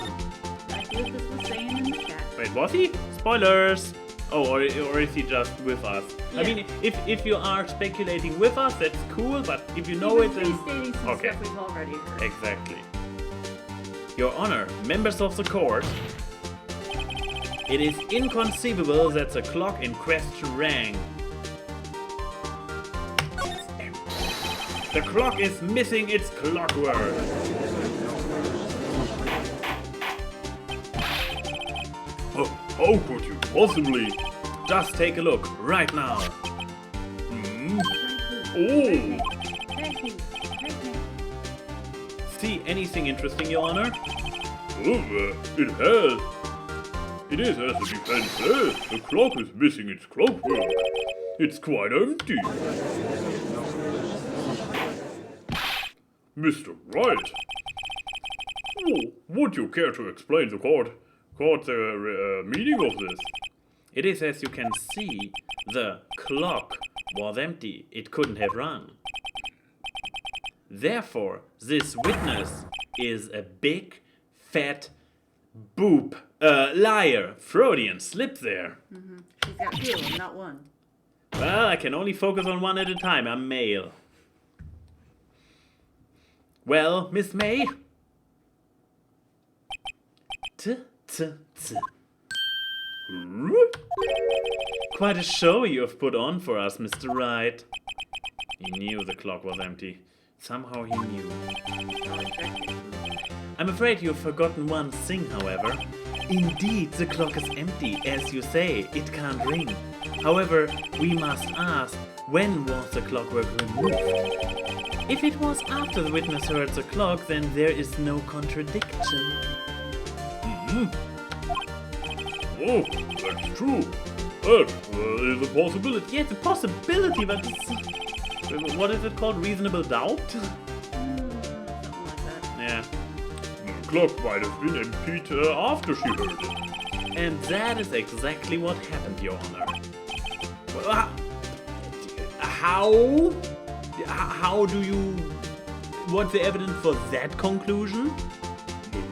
Like Lucas was saying in the chat. Wait, was he? Spoilers! Oh, or is he just with us? Yeah. I mean, if you are speculating with us, that's cool, but if you know He it, was then... restating some Okay. stuff we've already heard. Exactly. Your Honor, members of the court, it is inconceivable that the clock in question rang. The clock is missing its clockwork. Oh, how could you possibly? Just take a look right now. Oh, Thank you. See anything interesting, Your Honor? it has. It is as the defense says. The clock is missing its clockwork. It's quite empty. Mr. Wright. Oh, would you care to explain the court the meaning of this? It is as you can see, the clock was empty. It couldn't have run. Therefore, this witness is a big, fat boob. Liar. Freudian slip there. She's got two of them, not one. Well, I can only focus on one at a time. I'm male. Well, Miss May? Quite a show you have put on for us, Mr. Wright. He knew the clock was empty. Somehow he knew. I'm afraid you've forgotten one thing, however. Indeed, the clock is empty, as you say. It can't ring. However, we must ask, when was the clockwork removed? If it was after the witness heard the clock, then there is no contradiction. Oh, that's true. That is a possibility. Yeah, it's a possibility, but what is it called? Reasonable doubt? Something like that. Yeah. The clock might have been emptied after she heard it. And that is exactly what happened, Your Honor. Well, how do you... What's the evidence for that conclusion?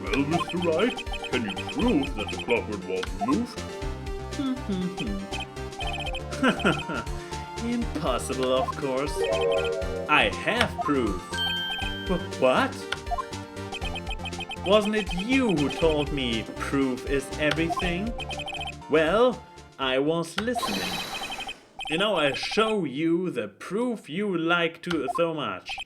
Well, Mr. Wright, can you prove that the clockwork was removed? Impossible, of course. I have proof. What? Wasn't it you who told me proof is everything? Well, I was listening. And now I'll show you the proof you like to so much.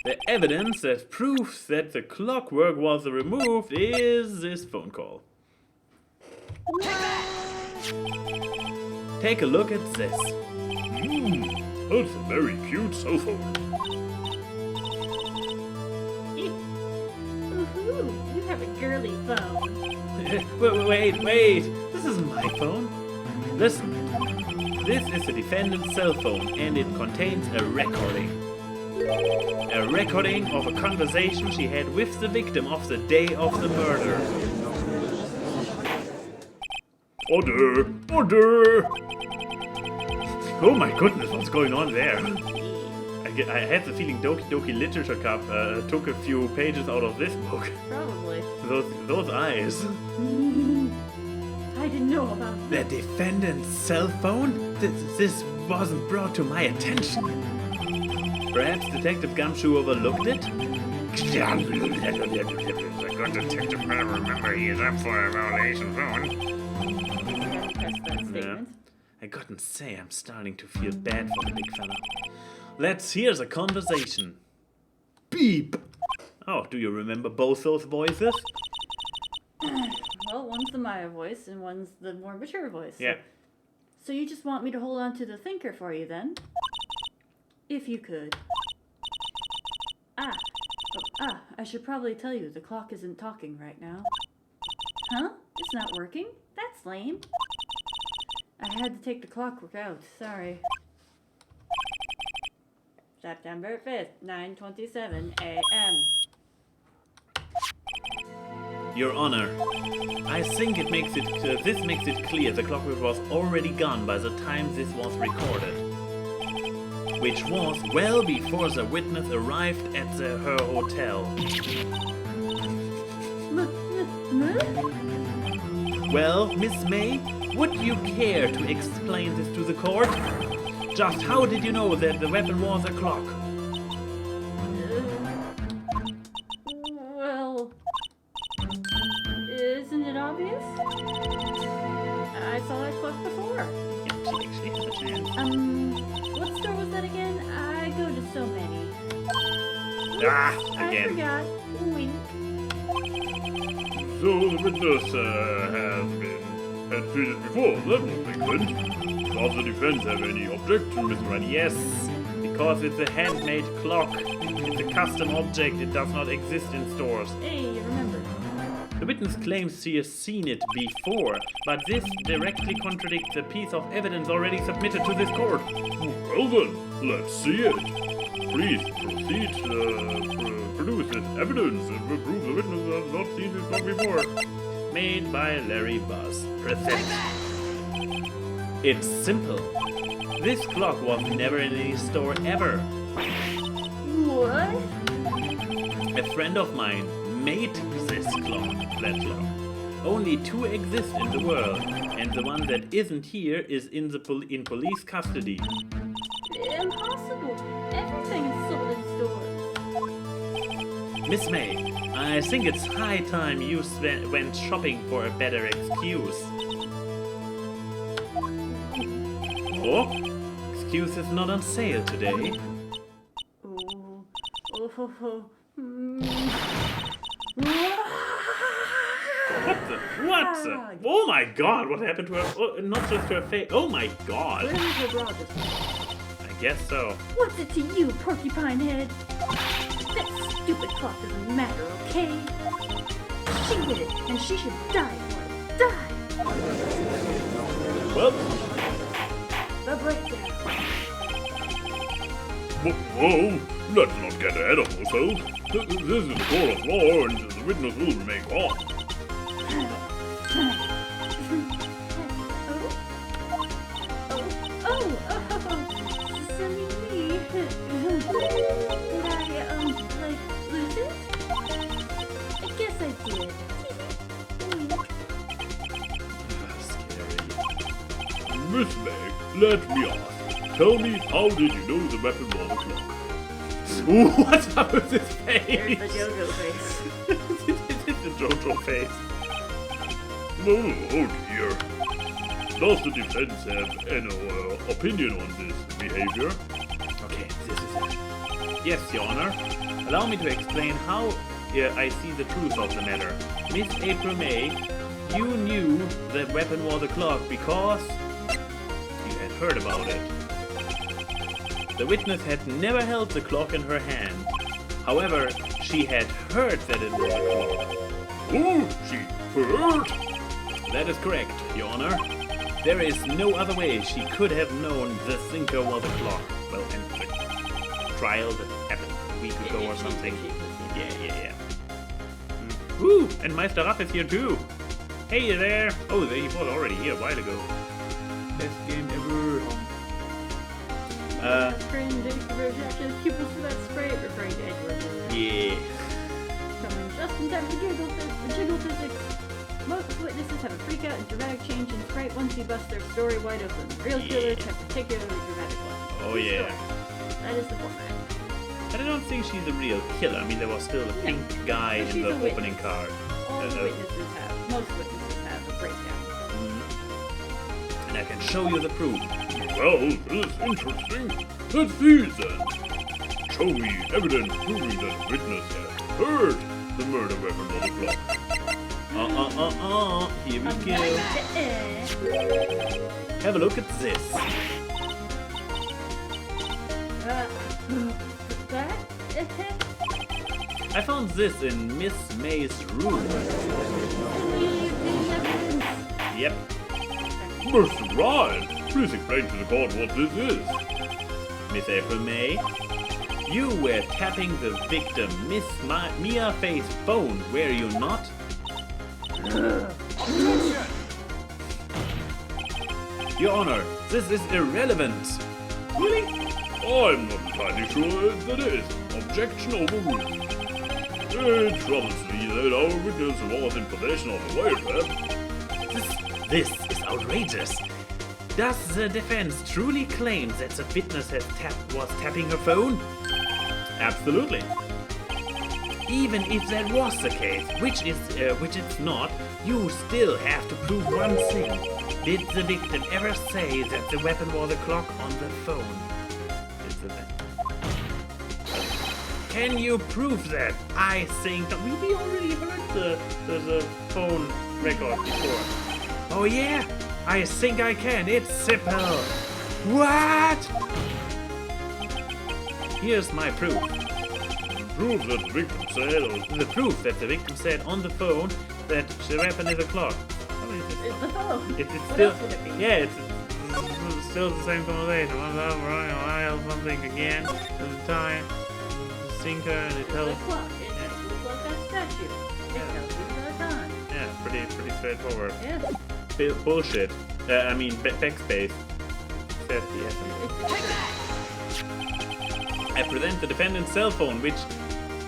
The evidence that proves that the clockwork was removed is this phone call. Take a look at this. That's a very cute cell phone. Ooh, you have a girly phone. Wait. This isn't my phone. Listen. This is the defendant's cell phone and it contains a recording. A recording of a conversation she had with the victim of the day of the murder. Order! Order! Oh my goodness, what's going on there? I had the feeling Doki Doki Literature Cup took a few pages out of this book. Probably. Those eyes. I didn't know about The defendant's cell phone? This wasn't brought to my attention. Perhaps Detective Gumshoe overlooked it? The good detective better remember he is up for a violation phone. Test that statement. I gotta say, I'm starting to feel bad for the big fella. Let's hear the conversation. Beep! Oh, do you remember both those voices? Well, one's the Maya voice and one's the more mature voice. Yeah. So you just want me to hold on to the thinker for you then? If you could. I should probably tell you, the clock isn't talking right now. Huh? It's not working? That's lame. I had to take the clockwork out, sorry. September 5th, 9:27 a.m. Your Honor, I think this makes it clear the clockwork was already gone by the time this was recorded, which was well before the witness arrived at her hotel. Well, Miss May, would you care to explain this to the court? Just how did you know that the weapon was a clock? Well, isn't it obvious? I saw that clock before. Yeah, she actually has a chance. What store was that again? I go to so many. Ah, I again. forgot. Wink. So the witness has treated before, that won't make sense. Does the defense have any objection, Mr. Wright? Yes, because it's a handmade clock. It's a custom object. It does not exist in stores. Hey, you remember. The witness claims she has seen it before, but this directly contradicts a piece of evidence already submitted to this court. Well then, let's see it. Please proceed to produce this evidence and prove the witness has not seen this clock before. Made by Larry Buzz. Present. It's simple. This clock was never in any store ever. What? A friend of mine made that clock. Only two exist in the world, and the one that isn't here is in police custody. Impossible. Everything is sold in stores. Miss May, I think it's high time you went shopping for a better excuse. Oh, excuse is not on sale today. What the? Oh my god, what happened to her? Oh, not just her face. Oh my god. Where did her bra just go? I guess so. What's it to you, porcupine head? That stupid clock doesn't matter, okay? She did it, and she should die for it. Die! Well, The breakdown. whoa, let's not get ahead of ourselves. This is a court of law and the witness will remain calm. Silly me. Did I, lose it? I guess I did. Scary. Miss May, let me ask. Tell me, how did you know the weapon was a clock? Ooh, what's up with his face? There's the JoJo face. It's the JoJo face. Oh dear. Does the defense have any opinion on this behavior? Okay, this is it. Yes, Your Honor. Allow me to explain how I see the truth of the matter. Miss April May, you knew the weapon was a clock because you had heard about it. The witness had never held the clock in her hand. However, she had heard that it was a clock. Oh, she heard? That is correct, Your Honor. There is no other way she could have known the thinker was a clock. Well, and the trial that happened a week ago or something. Yeah. Woo! And Meister Raff is here too. Hey there! Oh, he was already here a while ago. Best game ever. Pupils for that spray, referring to Edward. Yeah. Coming just in time for jiggle physics. Most witnesses have a freak out and dramatic change in sprite once you bust their story wide open. Real killers have particularly dramatic ones. Oh yeah. That is the format. But I don't think she's a real killer. I mean, there was still a pink guy But in she's the a witness. opening card. Most witnesses have a breakdown. And I can show you the proof. Well, this is interesting. Let's see it then. Show me evidence proving that the witness has heard the murder weapon was a clock. Here we go. Have a look at this. That? I found this in Miss May's room. Yep. Mr. Wright, please explain to the court what this is. Miss April May, you were tapping the victim Miss Mia Faye's phone, were you not? Your Honor, this is irrelevant. Really? I'm not entirely sure that is. Objection overruled. It troubles me that our witness was in possession of the wiretap. This is outrageous. Does the defense truly claim that the witness was tapping her phone? Absolutely. Even if that was the case, which it's not, you still have to prove one thing. Did the victim ever say that the weapon was a clock on the phone? Can you prove that? I think that we already heard the phone record before. Oh yeah? I think I can. It's simple. What? Here's my proof. Proof that the victim said, or The proof that the victim said on the phone that the weapon is a clock. It's the phone. It's What still, else would it be? yeah, it's still the same conversation. Something again. The time, the sinker, and it The tells. clock. It looks like that statue. It tells you the time. Yeah, pretty straightforward. Yeah. Bullshit. I mean, backspace. Says the essence. I present the defendant's cell phone, which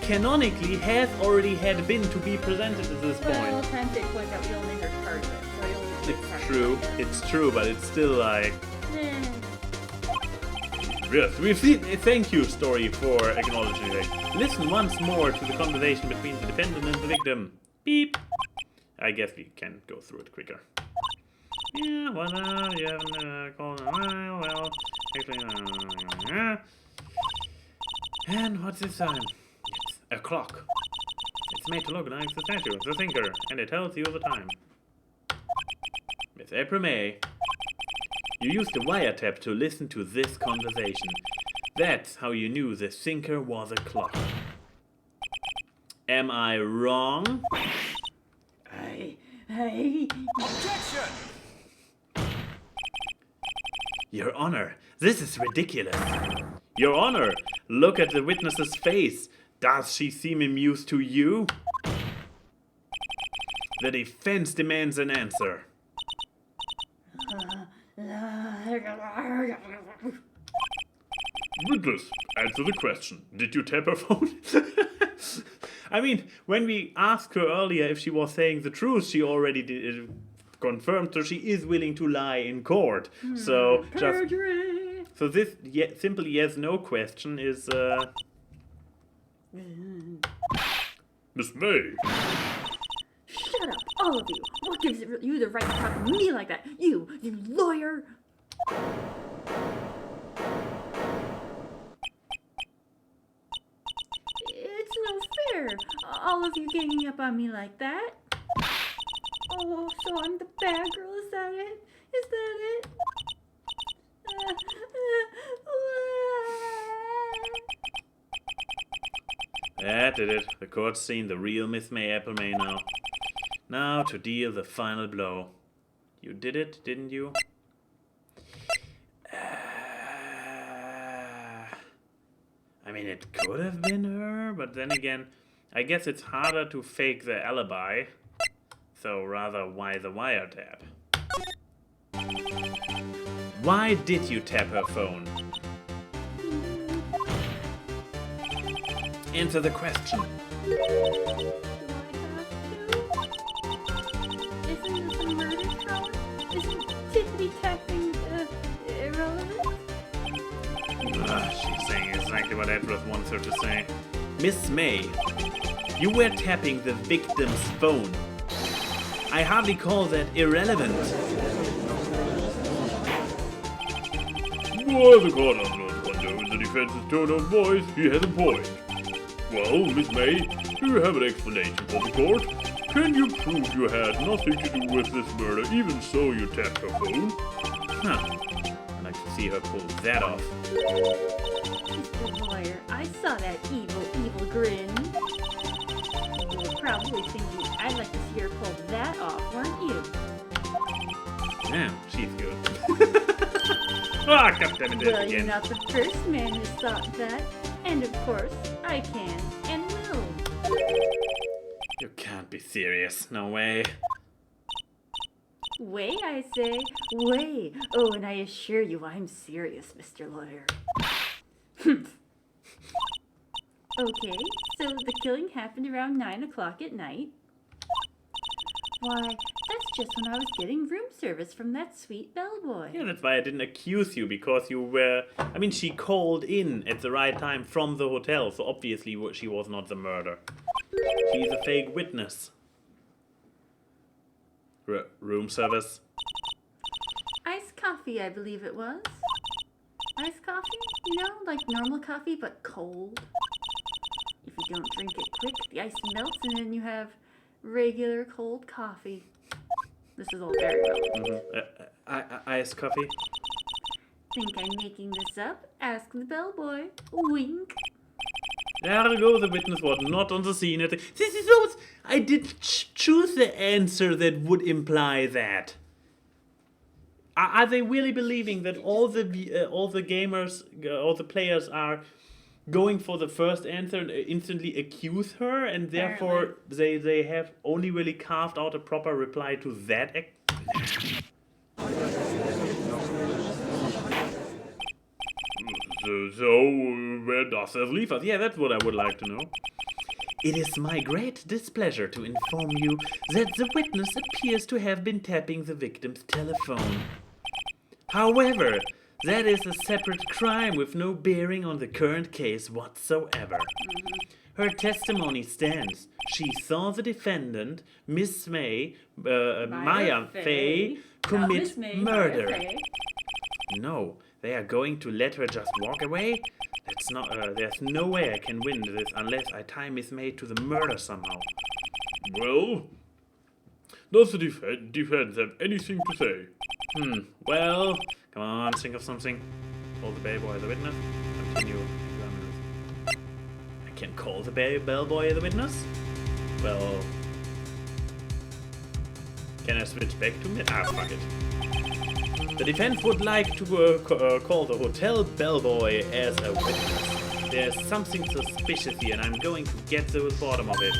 canonically has already had been to be presented at this Well, point. times they point out we only heard part of it, so I only heard part It's of true. it. It's true, but it's still like. Eh. Yes, we've seen. Thank you, story, for acknowledging it. Listen once more to the conversation between the defendant and the victim. Beep. I guess we can go through it quicker. Yeah, well, you haven't called in a while. Well, actually, and what's this time? It's a clock. It's made to look like the statue, the thinker, and it tells you the time. Miss April May, you used the wiretap to listen to this conversation. That's how you knew the thinker was a clock. Am I wrong? Objection! Your Honor, this is ridiculous. Your Honor, look at the witness's face. Does she seem amused to you? The defense demands an answer. witness, answer the question. Did you tap her phone? I mean, when we asked her earlier if she was saying the truth, she already confirmed, so she is willing to lie in court. So Perjury. so this simple yes/no question is. Miss May, Shut up, all of you. What gives you the right to talk to me like that? You lawyer. It's no fair. All of you ganging up on me like that. Oh, so I'm the bad girl. Is that it? Is that it? That did it. The court's seen the real Miss May Apple May now. Now to deal the final blow. You did it, didn't you? I mean, it could have been her, but then again, I guess it's harder to fake the alibi. So rather, why the wiretap? Why did you tap her phone? Answer the question. Do I have to? Isn't this a murder trial? Isn't tippity tapping irrelevant? She's saying exactly what Edward wants her to say. Miss May, you were tapping the victim's phone. I hardly call that irrelevant. While the court does not wonder in the defense's tone of voice, he has a point. Well, Miss May, do you have an explanation for the court? Can you prove you had nothing to do with this murder, even so you tapped her phone? Huh. I'd like to see her pull that off. Mr. Lawyer, I saw that evil grin. You were probably thinking I'd like to see her pull that off, weren't you? Damn, she's good. Ah, goddammit, Well, again. you're not the first man who's thought that. And of course, I can and will. You can't be serious. No way. Way, I say. Way. Oh, and I assure you I'm serious, Mr. Lawyer. Okay, so the killing happened around 9 o'clock at night. Why, that's just when I was getting room service from that sweet bellboy. Yeah, that's why I didn't accuse you, because you were... I mean, she called in at the right time from the hotel, so obviously she was not the murderer. She's a fake witness. Room service? Iced coffee, I believe it was. Iced coffee? You know, like normal coffee, but cold. If you don't drink it quick, the ice melts and then you have regular cold coffee. This is all very relevant. Iced coffee? Think I'm making this up? Ask the bellboy. Wink. There you go, the witness was not on the scene at the... This is always... I didn't choose the answer that would imply that. Are they really believing that all the gamers, all the players are going for the first answer and instantly accuse her, and therefore they have only really carved out a proper reply to that? So, where does this leave us? Yeah, that's what I would like to know. It is my great displeasure to inform you that the witness appears to have been tapping the victim's telephone. However, that is a separate crime with no bearing on the current case whatsoever. Her testimony stands. She saw the defendant, Miss Maya Fey, commit murder. No, they are going to let her just walk away? That's not. There's no way I can win this unless I tie Miss May to the murder somehow. Well, does the defense have anything to say? Well, come on, think of something. Call the bellboy the witness. Continue. I can call the bellboy the witness? Well, can I switch back to me? Ah, fuck it. The defense would like to call the hotel bellboy as a witness. There's something suspicious here, and I'm going to get to the bottom of it.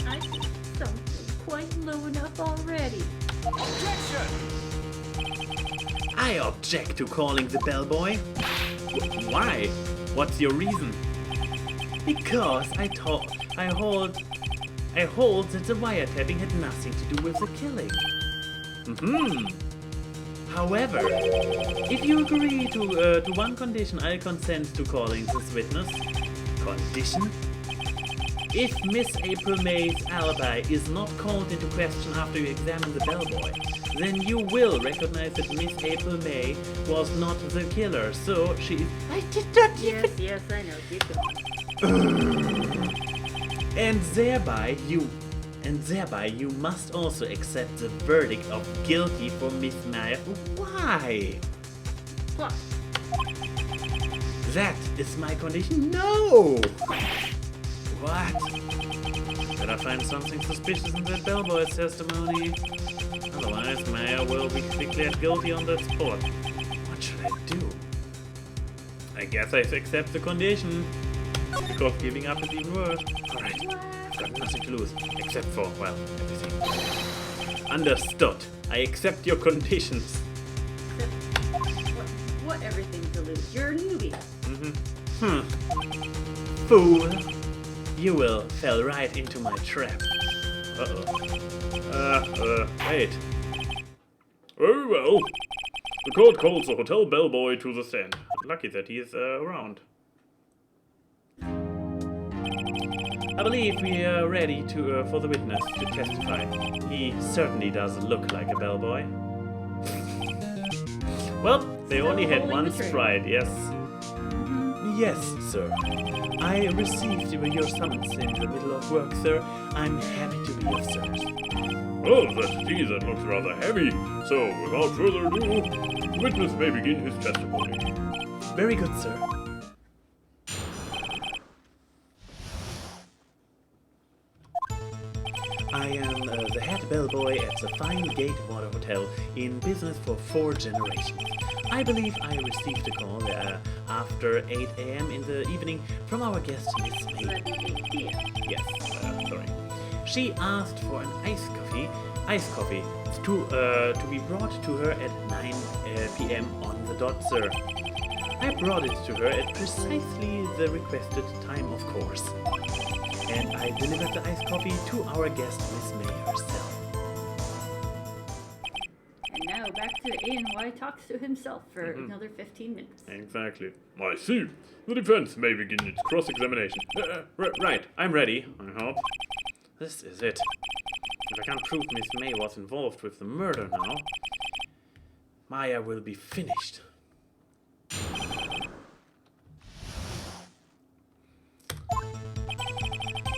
I think something quite low enough already. Objection! I object to calling the bellboy. Why? What's your reason? Because I hold that the wiretapping had nothing to do with the killing. However, if you agree to one condition, I'll consent to calling this witness. Condition? If Miss April May's alibi is not called into question after you examine the bellboy, then you will recognize that Miss April May was not the killer, so she... I did not even... Yes, I know. Keep going. And thereby you must also accept the verdict of guilty for Miss Maya. Why? Plus. That is my condition? No! What? Better find something suspicious in that bellboy's testimony. Otherwise, Maya will be declared guilty on the spot. What should I do? I guess I accept the condition. Because giving up is even worse. Alright, I've got nothing to lose. Except for, well, everything. Understood. I accept your conditions. What everything to lose? You're a newbie. Fool. You fell right into my trap. Wait. Very well. The court calls the hotel bellboy to the stand. Lucky that he is around. I believe we are ready for the witness to testify. He certainly does look like a bellboy. Well, they only had one stride, yes. yes, sir. I received your summons in the middle of work, sir. I'm happy to be of service. Oh, that looks rather heavy. So, without further ado, the witness may begin his testimony. Very good, sir. I am the head bellboy at the fine Gatewater Hotel, in business for 4 generations. I believe I received a call after 8 a.m. in the evening from our guest, Miss May. That'd be 8 p.m. Yes, sorry. She asked for an iced coffee to be brought to her at 9 p.m. on the dot, sir. I brought it to her at precisely the requested time, of course. And I delivered the iced coffee to our guest, Miss May herself. And now back to Ian White talks to himself for another 15 minutes. Exactly. I see. The defense may begin its cross-examination. Right, I'm ready, I hope. This is it. If I can't prove Miss May was involved with the murder now, Maya will be finished.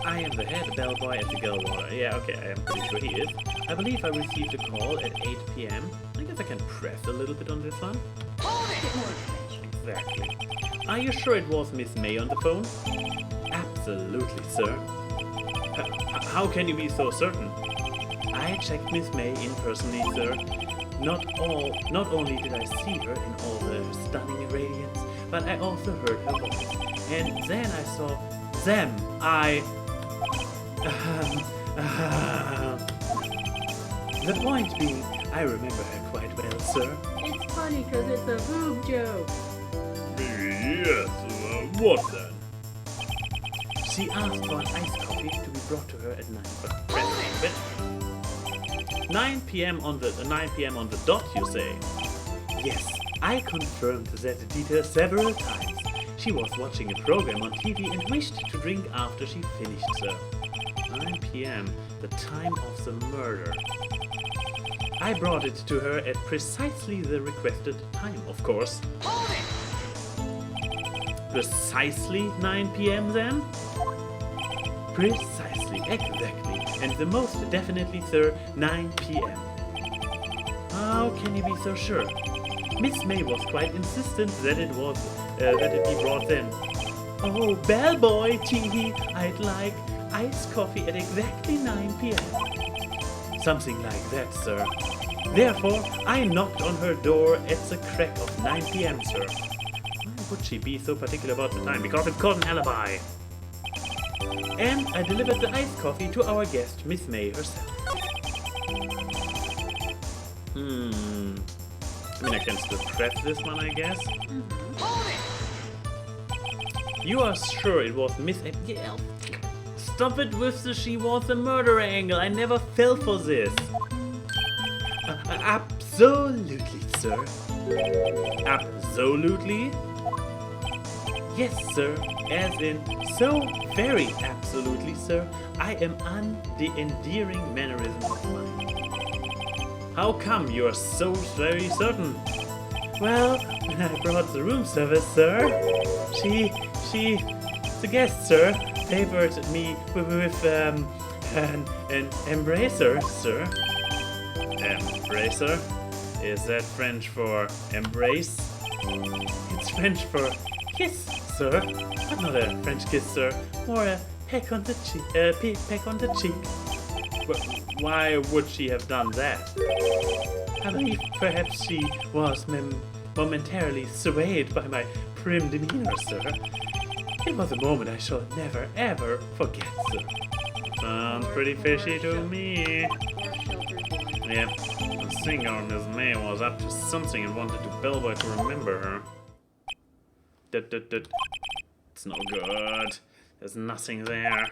I am the head bellboy at the Gatewater. Yeah, okay, I am pretty sure he is. I believe I received a call at 8 p.m. I guess I can press a little bit on this one. Get more attention. Exactly. Are you sure it was Miss May on the phone? Absolutely, sir. How can you be so certain? I checked Miss May in personally, sir. Not only did I see her in all her stunning radiance, but I also heard her voice. And then I saw them. The point being, I remember her quite well, sir. It's funny because it's a boob joke. Yes, what then? She asked for an iced coffee to be brought to her at 9 p.m. on the dot, you say? Yes, I confirmed that detail several times. She was watching a program on TV and wished to drink after she finished, sir. 9 p.m., the time of the murder. I brought it to her at precisely the requested time, of course. Precisely 9 p.m. then? Precisely, exactly, and the most definitely, sir, 9 p.m. How can you be so sure? Miss May was quite insistent that it be brought then. Oh, bellboy, teehee, I'd like iced coffee at exactly 9 p.m. Something like that, sir. Therefore, I knocked on her door at the crack of 9 p.m., sir. Why would she be so particular about the time? Because it's called an alibi. And I delivered the iced coffee to our guest, Miss May herself. I mean, I can still press this one, I guess. You are sure it was Miss... Yeah. Stop it with the she was a murderer angle. I never fell for this. Absolutely, sir. Absolutely? Yes, sir. As in, so very absolutely, sir. I am on the endearing mannerism of mine. How come you are so very certain? Well, when I brought the room service, sir, the guest, sir, favored me with an embracer, sir. Embracer? Is that French for embrace? It's French for kiss, sir. But not a French kiss, sir. More a peck on the cheek. Peck on the cheek. But why would she have done that? I believe perhaps she was momentarily swayed by my prim demeanor, sir. It was a moment I shall never ever forget, sir. Sounds pretty fishy to me. Yep, the singer Miss May was up to something and wanted to bellboy to remember her. It's no good. There's nothing there.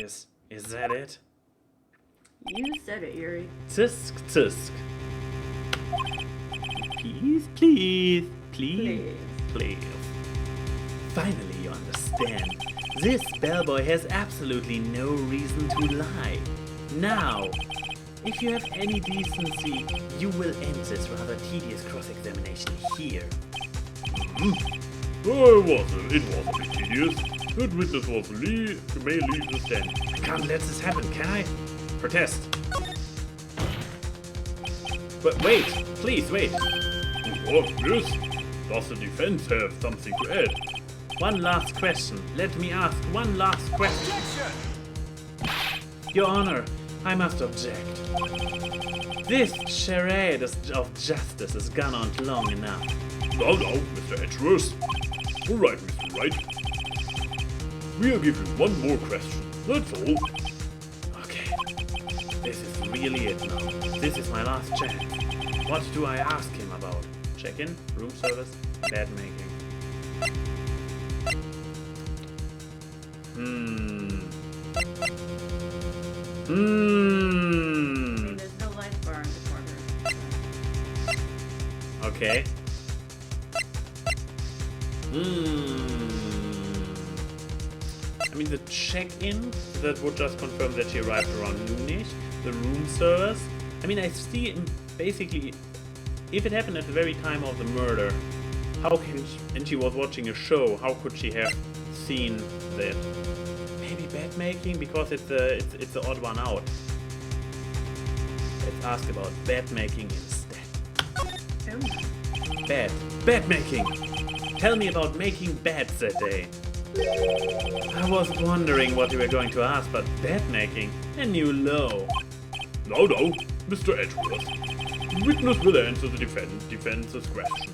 Is that it? You said it, Yuri. Tisk, tisk. Please. Finally, you understand. This bellboy has absolutely no reason to lie. Now, if you have any decency, you will end this rather tedious cross-examination here. Oh, it was a bit tedious. Third witness may leave the stand. I can't let this happen, can I? Protest. But wait, please wait. What, yes? Does the defense have something to add? One last question. Let me ask one last question. Objection! Your Honor, I must object. This charade of justice has gone on long enough. Now, Mr. Edgeworth. All right, Mr. Wright. We'll give you one more question. That's all. Okay, this is really it now. This is my last chance. What do I ask him about? Check-in, room service, bed making. I mean, there's no life bar in the corner. Okay. I mean, the check-in, that would just confirm that she arrived around noonish. The room service. I mean, I see basically, if it happened at the very time of the murder, how can she, and she was watching a show, how could she have seen that? Maybe bed making, because it's the odd one out. Let's ask about bed making instead. Bed making. Tell me about making beds that day. I was wondering what you were going to ask, but bed making, a new low. Now, Mr. Edgeworth. The witness will answer the defense's question.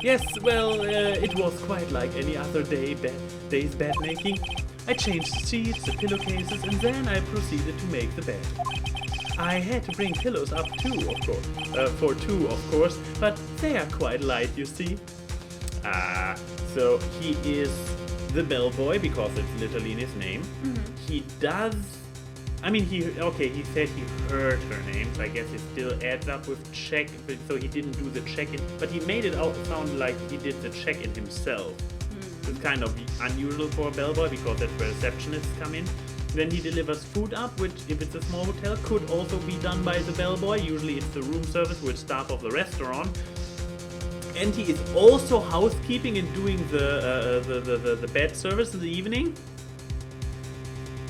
Yes, well, it was quite like any other day's bed making. I changed the sheets, the pillowcases, and then I proceeded to make the bed. I had to bring pillows up too, for two, of course, but they are quite light, you see. So he is the bellboy because it's literally in his name. He does. I mean, he said he heard her name, so I guess it still adds up with check. But so he didn't do the check-in, but he made it sound like he did the check-in himself. It's kind of unusual for a bellboy because that's where receptionists come in. Then he delivers food up, which, if it's a small hotel, could also be done by the bellboy. Usually it's the room service with staff of the restaurant. And he is also housekeeping and doing the bed service in the evening.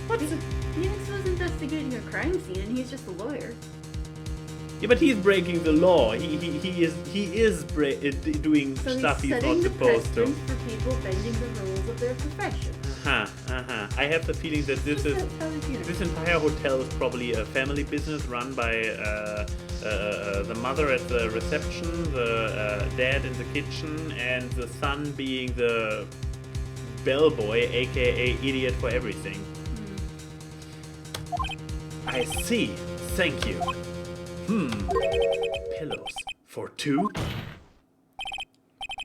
What's Phoenix was investigating a crime scene, and he's just a lawyer. Yeah, but he's breaking the law. He is doing So stuff he's not setting the supposed to. precedent for people bending the rules of their profession. I have the feeling that this entire hotel is probably a family business run by the mother at the reception, the dad in the kitchen, and the son being the bellboy, aka idiot for everything. I see. Thank you. Pillows for two?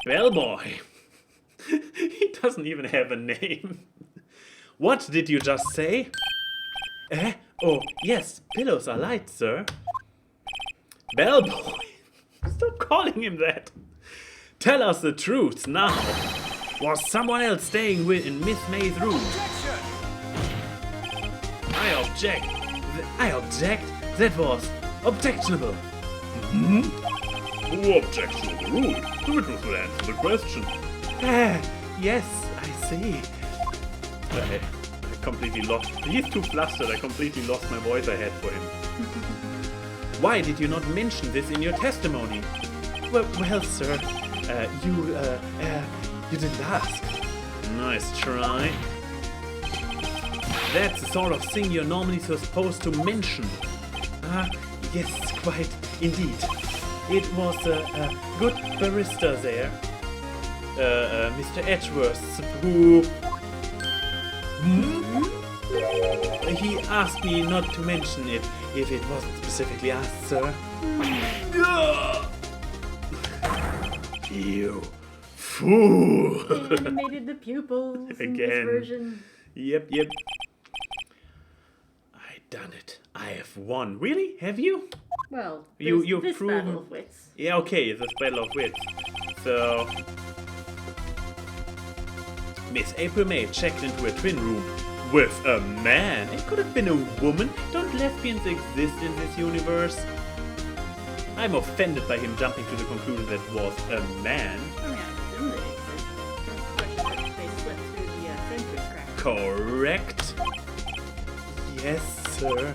Bellboy. He doesn't even have a name. What did you just say? Oh, yes, pillows are light, sir. Bellboy. Stop calling him that. Tell us the truth now. Was someone else staying in Miss May's room? Objection! I object. That was objectionable. No objection overruled. The witness will answer the question. Yes, I see. I completely lost. He's too flustered. I completely lost my voice I had for him. Why did you not mention this in your testimony? Well, sir, you didn't ask. Nice try. That's the sort of thing you're normally supposed to mention. Yes, quite indeed. It was a good barista there, Mr. Edgeworth, who... He asked me not to mention it if it wasn't specifically asked, sir. You fool! They animated the pupils in this Again. version. Yep. I done it. I have won. Really? Have you? Well, You've this proven- battle of wits. Yeah, okay, the battle of wits. So... Miss April May checked into a twin room with a man. It could have been a woman. Don't lesbians exist in this universe? I'm offended by him jumping to the conclusion that it was a man. I mean, I assume they exist. correct? Yes, sir.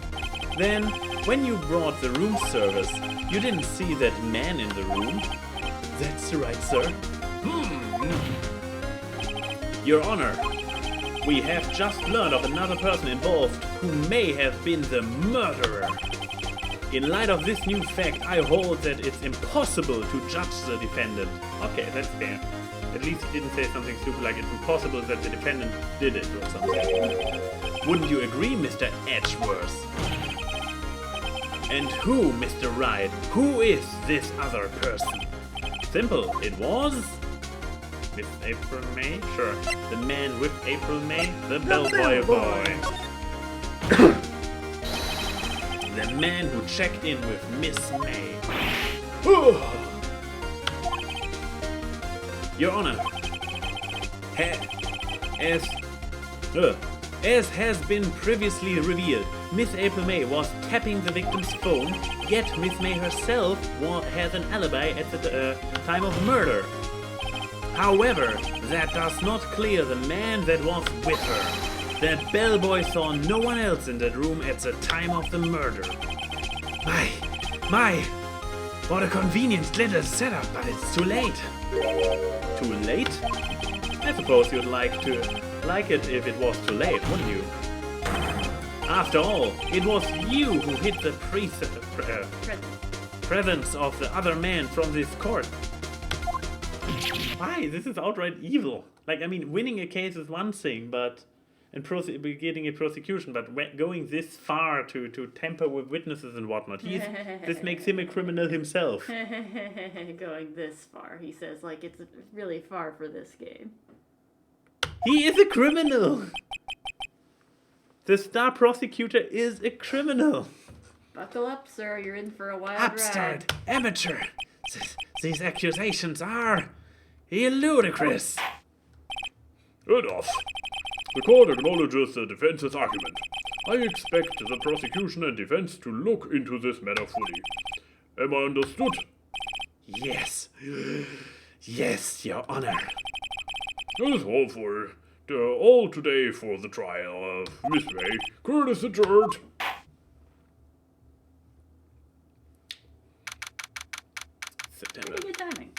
Then, when you brought the room service, you didn't see that man in the room? That's right, sir. Your Honor, we have just learned of another person involved who may have been the murderer. In light of this new fact, I hold that it's impossible to judge the defendant. Okay, that's fair. At least he didn't say something stupid like it's impossible that the defendant did it or something. Wouldn't you agree, Mr. Edgeworth? And who, Mr. Wright? Who is this other person? Simple. It was... Miss April May? Sure. The man with April May? The bellboy boy. The man who checked in with Miss May. Your Honor, as has been previously revealed, Miss April May was tapping the victim's phone, yet Miss May herself has an alibi at the time of murder. However, that does not clear the man that was with her. The bellboy saw no one else in that room at the time of the murder. My, what a convenient little setup, but it's too late. Too late? I suppose you'd like it if it was too late, wouldn't you? After all, it was you who hid the presence of the other man from this court. Why? This is outright evil. Like, I mean, winning a case is one thing, but... and getting a prosecution, but going this far to tamper with witnesses and whatnot, this makes him a criminal himself. Going this far, he says, like it's really far for this game. He is a criminal! The star prosecutor is a criminal! Buckle up, sir, you're in for a wild Upstart, amateur! These accusations are... ludicrous! Enough. The court acknowledges the defense's argument. I expect the prosecution and defense to look into this matter fully. Am I understood? Yes. Yes, Your Honor. That is all today for the trial of Miss May. Court is adjourned. September. Pretty good timing.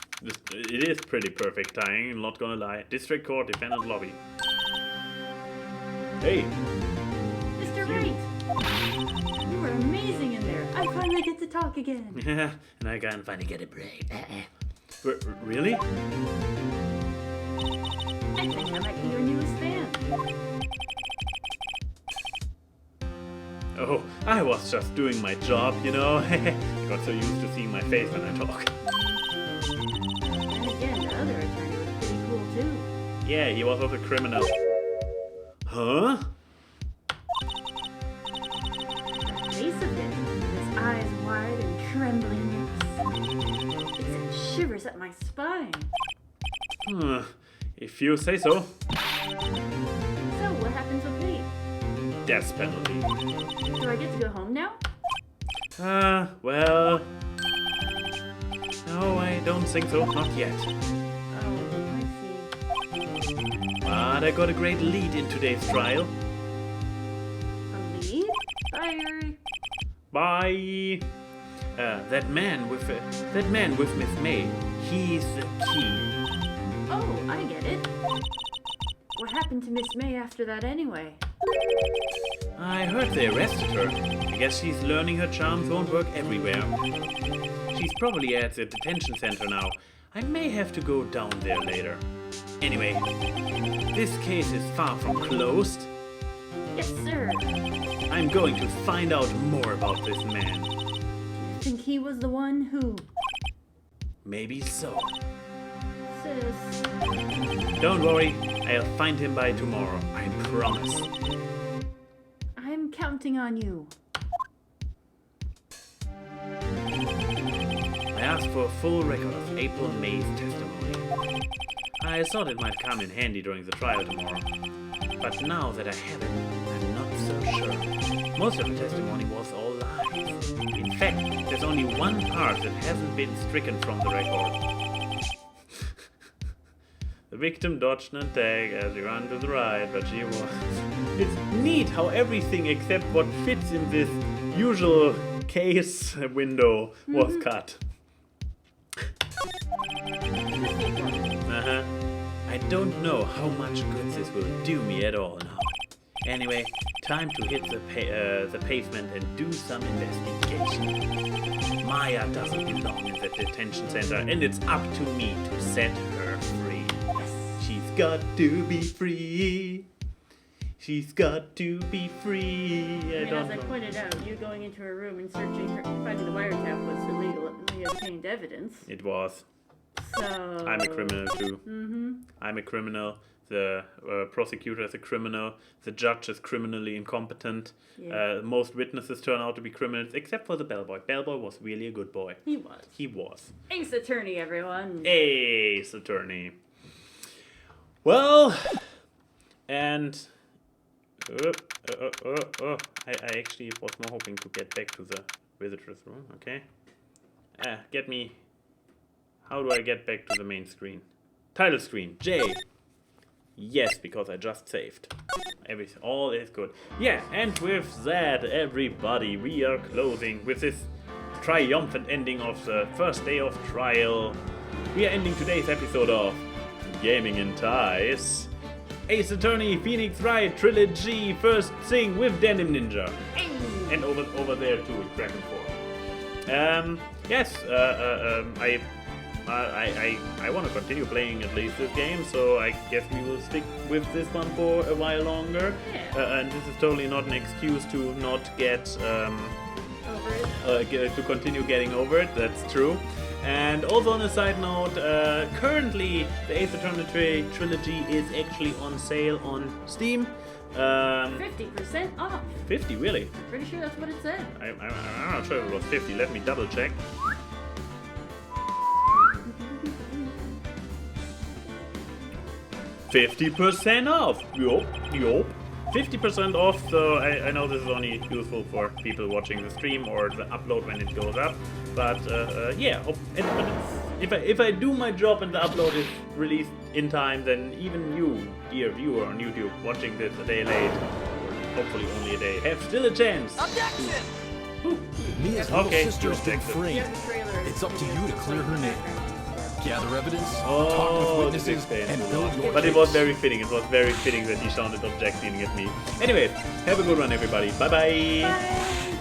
It is pretty perfect timing, not gonna lie. District Court, defendant lobby. Hey. Mr. Wright! You were amazing in there. I finally get to talk again. And I can finally get a break. Really? I think I might be your newest fan. Oh, I was just doing my job, you know. I got so used to seeing my face when I talk. And again, the other attorney was pretty cool too. Yeah, he was also a criminal. Huh? The face of it, his eyes wide and trembling lips. It sent shivers up my spine. If you say so. So, what happens with me? Death penalty. Do I get to go home now? Well... No, I don't think so. Not yet. Oh, I see. But I got a great lead in today's trial. A lead? Bye! That man with Miss May. He's the key. Oh, I get it. What happened to Miss May after that anyway? I heard they arrested her. I guess she's learning her charms won't work everywhere. She's probably at the detention center now. I may have to go down there later. Anyway, this case is far from closed. Yes, sir. I'm going to find out more about this man. Think he was the one who... Maybe so. Sis. Don't worry, I'll find him by tomorrow. I promise. I'm counting on you. I asked for a full record of April May's testimony. I thought it might come in handy during the trial tomorrow. But now that I have it, I'm not so sure. Most of the testimony was all lies. In fact, there's only one part that hasn't been stricken from the record. The victim dodged an attack as he ran to the right, but she was... It's neat how everything except what fits in this usual case window was cut. I don't know how much good this will do me at all now. Anyway, time to hit the pavement and do some investigation. Maya doesn't belong in the detention center, and it's up to me to set her free. She's got to be free. She's got to be free. As I pointed out, you going into her room and searching her, finding the wiretap was illegally obtained evidence. It was. So... I'm a criminal too. I'm a criminal. The prosecutor is a criminal. The judge is criminally incompetent. Yeah. Most witnesses turn out to be criminals, except for the bellboy. Bellboy was really a good boy. He was. He was. Ace Attorney, everyone. Ace Attorney. Well, and... I actually was more hoping to get back to the visitor's room, okay? Get me... How do I get back to the main screen? Title screen, J. Yes, because I just saved. All is good. Yeah, and with that, everybody, we are closing with this triumphant ending of the first day of trial. We are ending today's episode of Gaming in Ties. Ace Attorney, Phoenix Wright, Trilogy, first thing with Denim Ninja. And over there too, with Kraken 4. Yes, I want to continue playing at least this game, so I guess we will stick with this one for a while longer. Yeah. And this is totally not an excuse to not get Over it. to continue getting over it. That's true. And also on a side note, currently the Ace Attorney trilogy is actually on sale on Steam. 50% off. 50, really? Pretty sure that's what it said. I'm not sure if it was 50. Let me double check. 50% off! Yup. 50% off, so I know this is only useful for people watching the stream or the upload when it goes up, but yeah, if I do my job and the upload is released in time, then even you, dear viewer on YouTube, watching this a day late, or hopefully only a day, have still a chance. Objection! Mia's little Okay, sister has been respected. framed. Yeah, the trailer is- It's up to you to clear her name. Gather evidence, talk Oh, with witnesses, this explains and a build lot. your But it case. was very fitting. It was very fitting that he sounded objecting at me. Anyways, have a good one, everybody. Bye-bye. Bye.